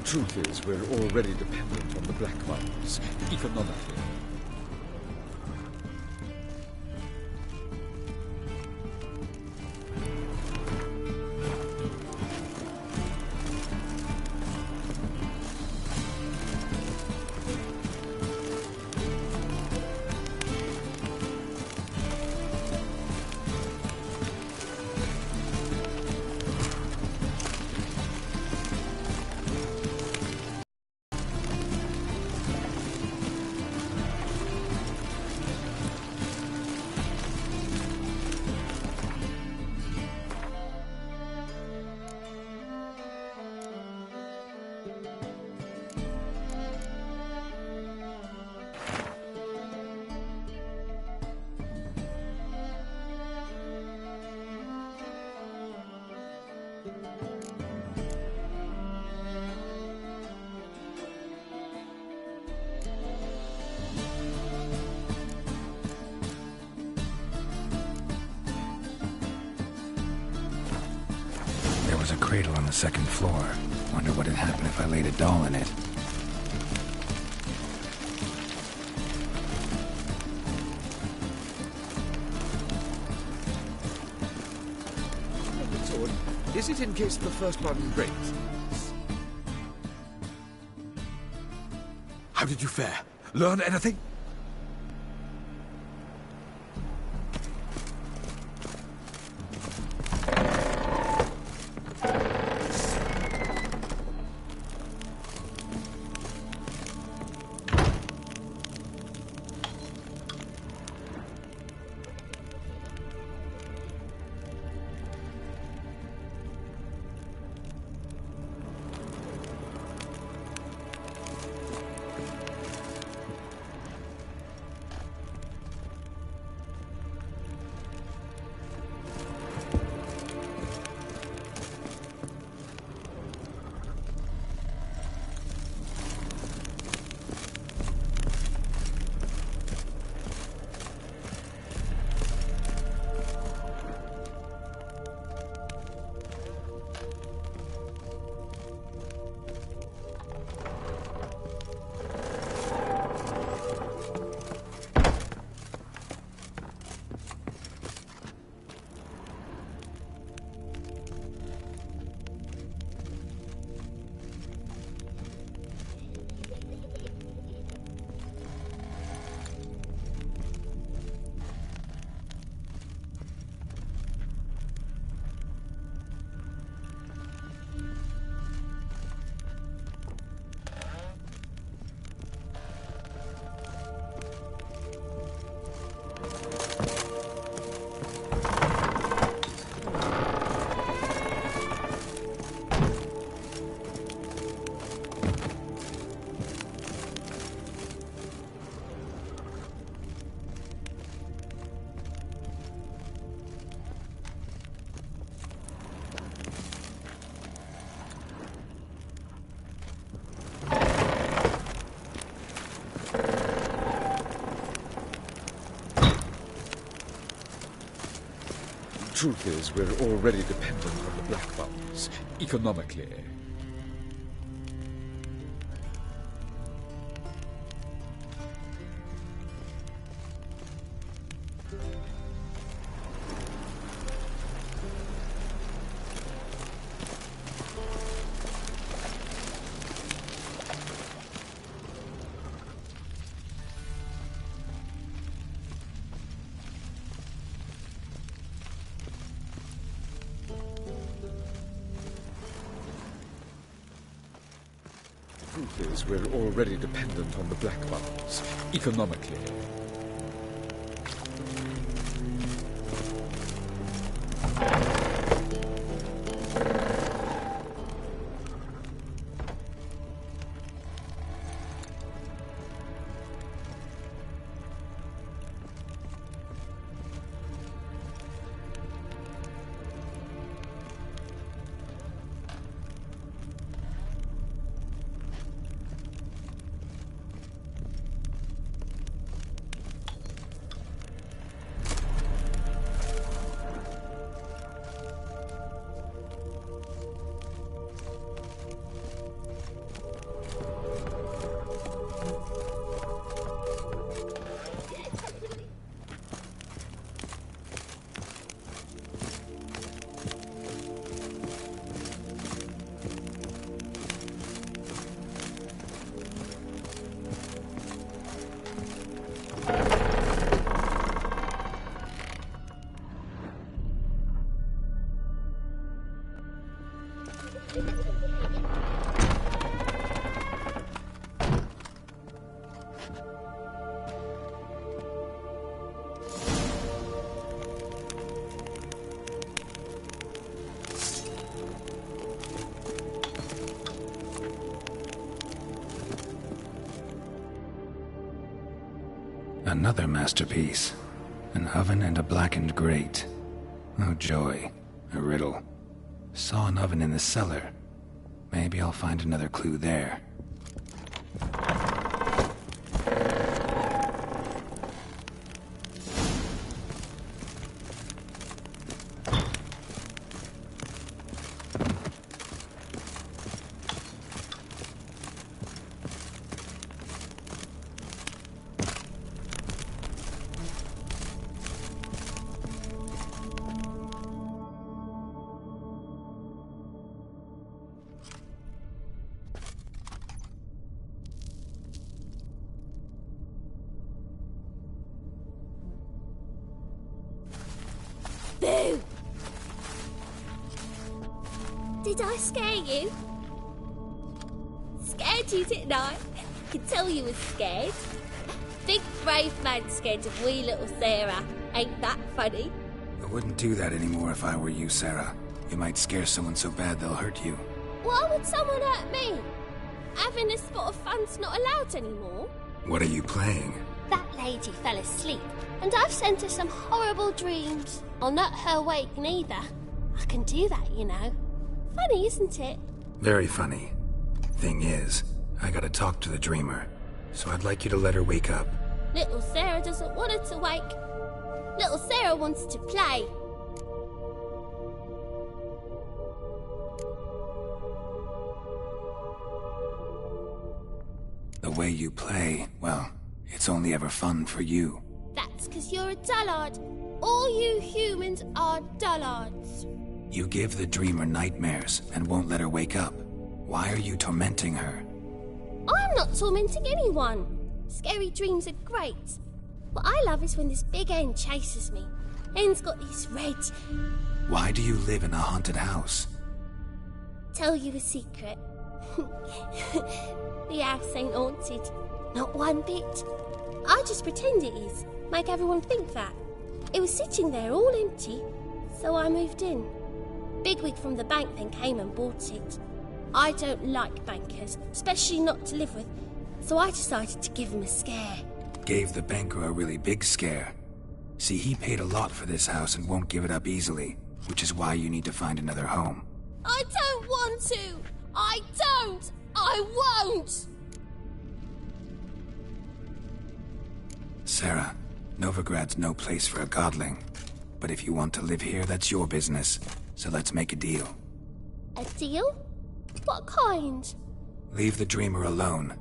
Truth is, we're already dependent on the black ones, economically. There was a cradle on the second floor. Wonder what had happened if I laid a doll in it. Is it in case the first one breaks? How did you fare? Learn anything? Truth is, we're already dependent on the black ones, economically. Truth is, we're already dependent on the black ones, economically. Another masterpiece. An oven and a blackened grate. Oh joy. A riddle. Saw an oven in the cellar. Maybe I'll find another clue there. Boo! Did I scare you? Scared you, didn't I? I can tell you was scared. Big brave man scared of wee little Sarah. Ain't that funny? I wouldn't do that anymore if I were you, Sarah. You might scare someone so bad they'll hurt you. Why would someone hurt me? Having a spot of fun's not allowed anymore. What are you playing? That lady fell asleep, and I've sent her some horrible dreams. I'll not her wake neither. I can do that, you know. Funny, isn't it? Very funny. Thing is, I gotta talk to the dreamer, so I'd like you to let her wake up. Little Sarah doesn't want her to wake. Little Sarah wants to play. The way you play, well, it's only ever fun for you. That's 'cause you're a dullard. All you humans are dullards. You give the dreamer nightmares and won't let her wake up. Why are you tormenting her? I'm not tormenting anyone. Scary dreams are great. What I love is when this big hen chases me. Hen's got these red... Why do you live in a haunted house? Tell you a secret. The house ain't haunted. Not one bit. I just pretend it is. Make everyone think that. It was sitting there all empty, so I moved in. Bigwig from the bank then came and bought it. I don't like bankers, especially not to live with, so I decided to give him a scare. Gave the banker a really big scare. See, he paid a lot for this house and won't give it up easily, which is why you need to find another home. I don't want to! I don't! I won't! Sarah, Novigrad's no place for a godling. But if you want to live here, that's your business. So let's make a deal. A deal? What kind? Leave the dreamer alone.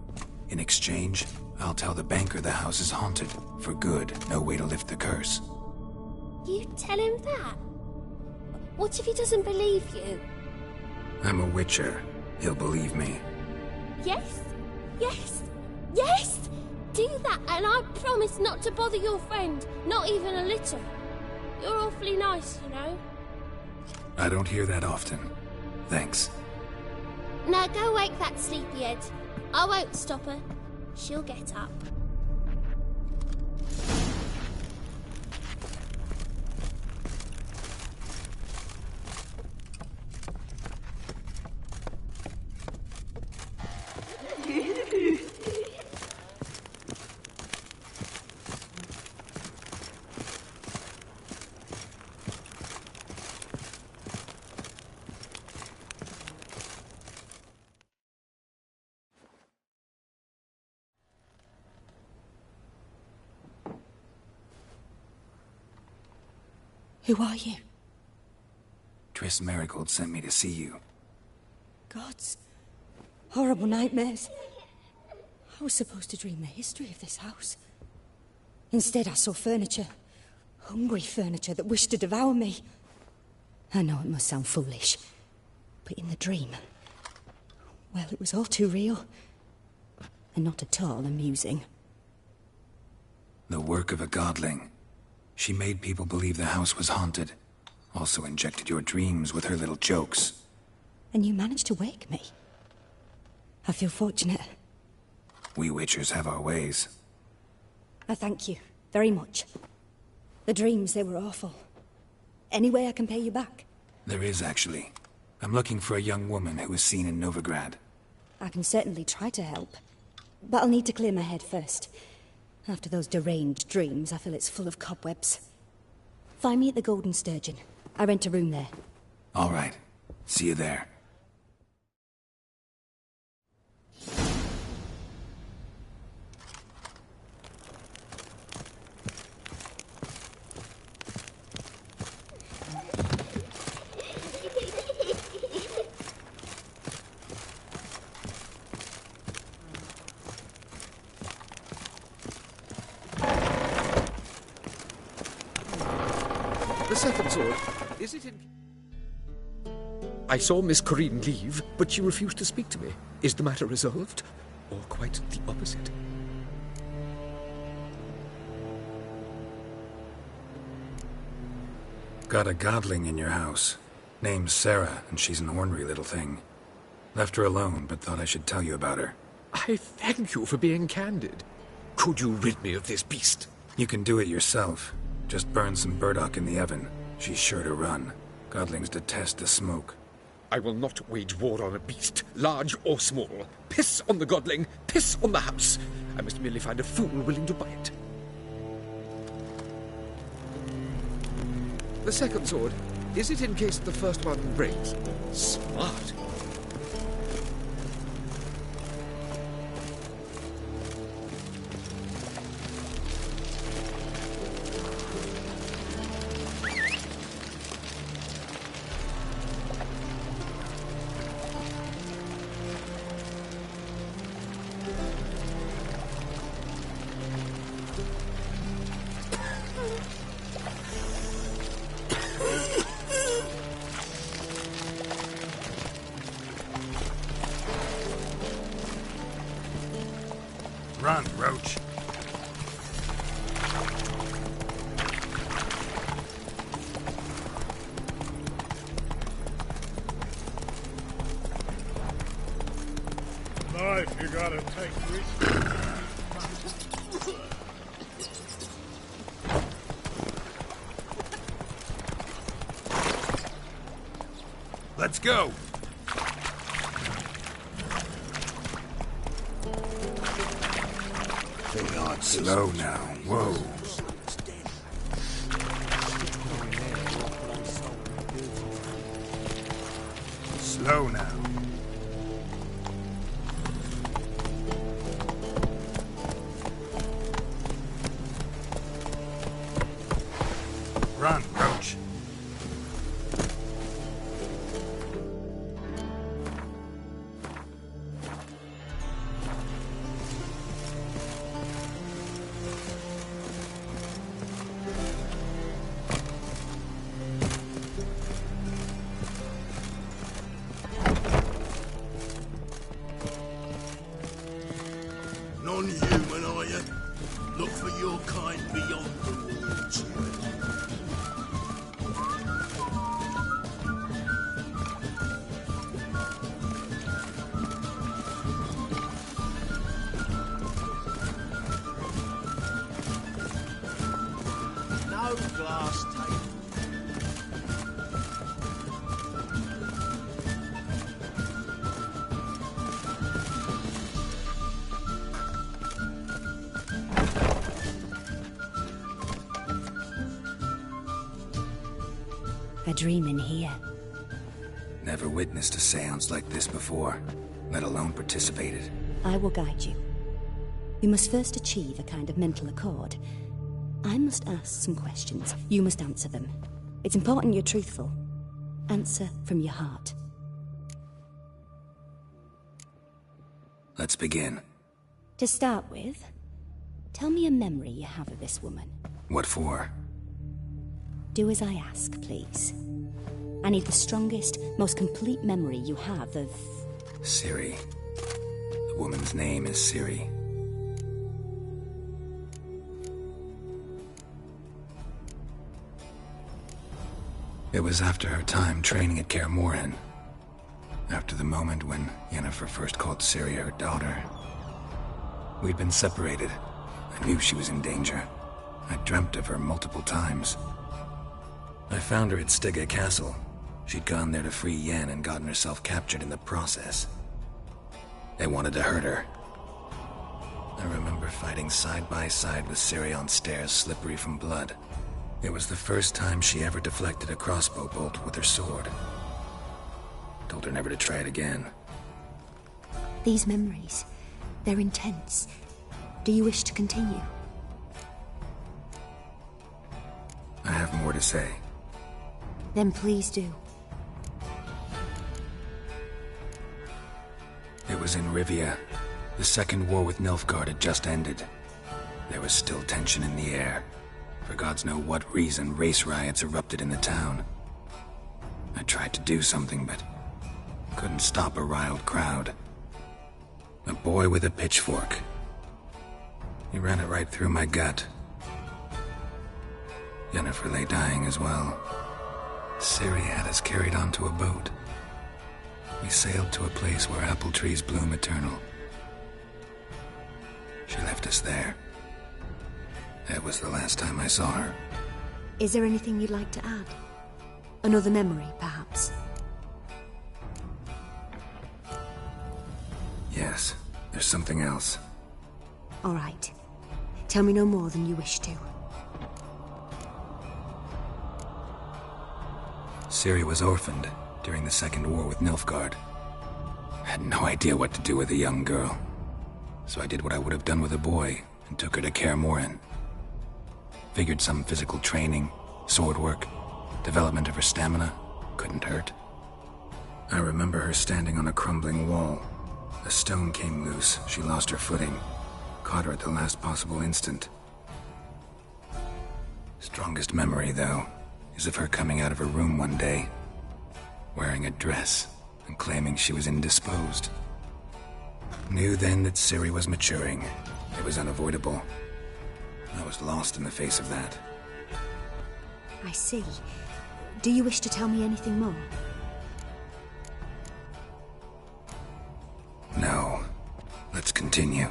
In exchange, I'll tell the banker the house is haunted. For good, no way to lift the curse. You tell him that? What if he doesn't believe you? I'm a witcher. He'll believe me. Yes? Yes? Yes! Do that, and I promise not to bother your friend. Not even a little. You're awfully nice, you know. I don't hear that often. Thanks. Now go wake that sleepyhead. I won't stop her. She'll get up. Who are you? Triss Marigold sent me to see you. Gods. Horrible nightmares. I was supposed to dream the history of this house. Instead, I saw furniture. Hungry furniture that wished to devour me. I know it must sound foolish, but in the dream, well, it was all too real. And not at all amusing. The work of a godling. She made people believe the house was haunted. Also injected your dreams with her little jokes. and you managed to wake me. I feel fortunate. We Witchers have our ways. I thank you very much. The dreams, they were awful. Any way I can pay you back? There is, actually. I'm looking for a young woman who was seen in Novigrad. I can certainly try to help. But I'll need to clear my head first. After those deranged dreams, I feel it's full of cobwebs. Find me at the Golden Sturgeon. I rent a room there. All right. See you there. The second sword, is it in... I saw Miss Corinne leave, but she refused to speak to me. Is the matter resolved? Or quite the opposite? Got a godling in your house. Name's Sarah, and she's an ornery little thing. Left her alone, but thought I should tell you about her. I thank you for being candid. Could you rid me of this beast? You can do it yourself. Just burn some burdock in the oven. She's sure to run. Godlings detest the smoke. I will not wage war on a beast, large or small. Piss on the godling, piss on the house. I must merely find a fool willing to buy it. The second sword, is it in case the first one breaks? Smart. Run, Roach. Life, you gotta take risks. Let's go. Slow now. Whoa. Slow now. Run, Roach. Non-human, are you? Look for your kind beyond the walls. No glass table. A dream in here. Never witnessed a seance like this before, let alone participated. I will guide you. We must first achieve a kind of mental accord. I must ask some questions. You must answer them. It's important you're truthful. Answer from your heart. Let's begin. To start with, tell me a memory you have of this woman. What for? Do as I ask, please. I need the strongest, most complete memory you have of... Ciri. The woman's name is Ciri. It was after her time training at Kaer Morhen. After the moment when Yennefer first called Ciri her daughter. We'd been separated. I knew she was in danger. I dreamt of her multiple times. I found her at Stygga Castle. She'd gone there to free Yen and gotten herself captured in the process. They wanted to hurt her. I remember fighting side by side with Ciri on stairs slippery from blood. It was the first time she ever deflected a crossbow bolt with her sword. Told her never to try it again. These memories, they're intense. Do you wish to continue? I have more to say. Then please do. It was in Rivia. The second war with Nilfgaard had just ended. There was still tension in the air. For gods know what reason, race riots erupted in the town. I tried to do something, but couldn't stop a riled crowd. A boy with a pitchfork. He ran it right through my gut. Yennefer lay dying as well. Ciri had us carried onto a boat. We sailed to a place where apple trees bloom eternal. She left us there. That was the last time I saw her. Is there anything you'd like to add? Another memory, perhaps? Yes, there's something else. All right. Tell me no more than you wish to. Ciri was orphaned during the Second War with Nilfgaard. I had no idea what to do with a young girl. So I did what I would have done with a boy and took her to Kaer Morhen. Figured some physical training, sword work, development of her stamina couldn't hurt. I remember her standing on a crumbling wall. A stone came loose, she lost her footing. Caught her at the last possible instant. Strongest memory, though, is of her coming out of her room one day, wearing a dress and claiming she was indisposed. Knew then that Ciri was maturing. It was unavoidable. I was lost in the face of that. I see. Do you wish to tell me anything more? No. Let's continue.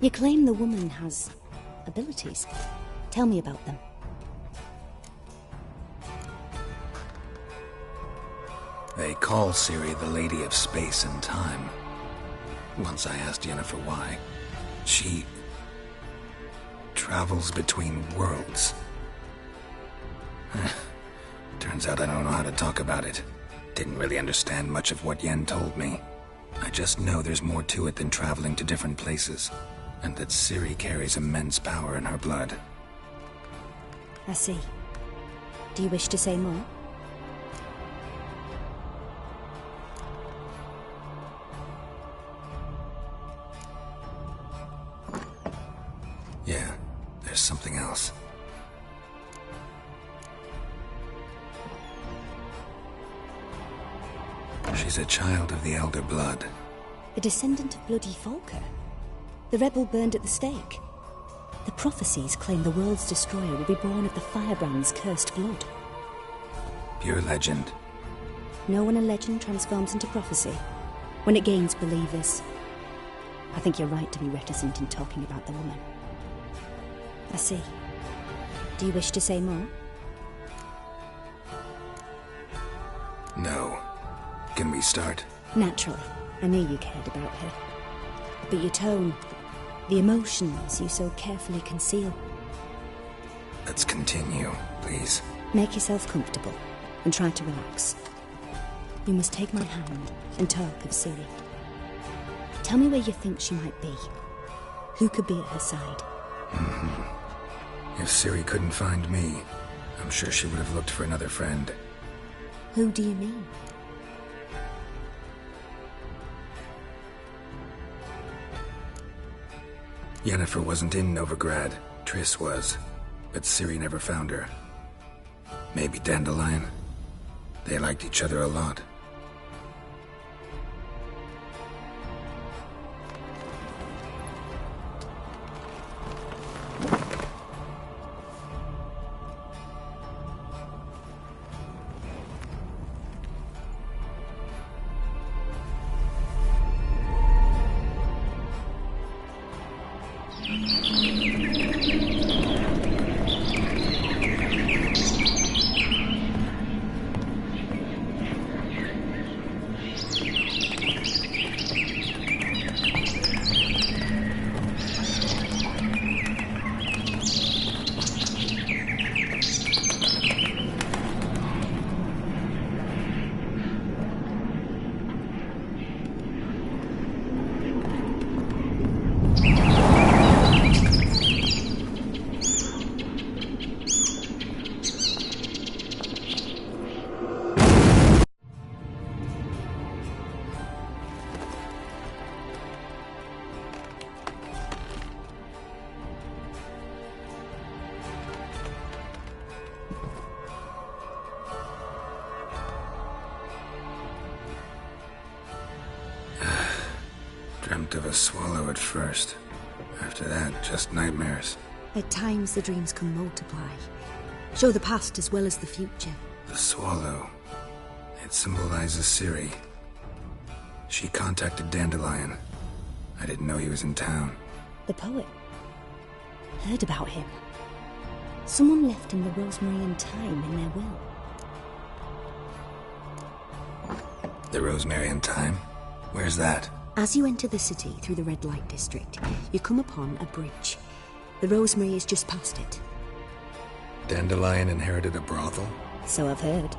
You claim the woman has abilities. Tell me about them. They call Ciri the Lady of Space and Time. Once I asked Yennefer why. She travels between worlds. Turns out I don't know how to talk about it. Didn't really understand much of what Yen told me. I just know there's more to it than traveling to different places, and that Ciri carries immense power in her blood. I see. Do you wish to say more? Yeah, there's something else. She's a child of the Elder Blood. The descendant of bloody Volker. The rebel burned at the stake. The prophecies claim the world's destroyer will be born of the Firebrand's cursed blood. Pure legend. Know when a legend transforms into prophecy? When it gains believers. I think you're right to be reticent in talking about the woman. I see. Do you wish to say more? No. Can we start? Naturally. I knew you cared about her. But your tone, the emotions you so carefully conceal. Let's continue, please. Make yourself comfortable and try to relax. You must take my hand and talk of Ciri. Tell me where you think she might be. Who could be at her side? If Ciri couldn't find me, I'm sure she would have looked for another friend. Who do you mean? Yennefer wasn't in Novigrad. Triss was. But Ciri never found her. Maybe Dandelion? They liked each other a lot. Dreamt of a swallow at first. After that, just nightmares. At times, the dreams can multiply. Show the past as well as the future. The swallow. It symbolizes Ciri. She contacted Dandelion. I didn't know he was in town. The poet. Heard about him. Someone left him the rosemary and thyme in their will. The rosemary and thyme? Where's that? As you enter the city through the red light district, you come upon a bridge. The rosemary is just past it. Dandelion inherited a brothel? So I've heard.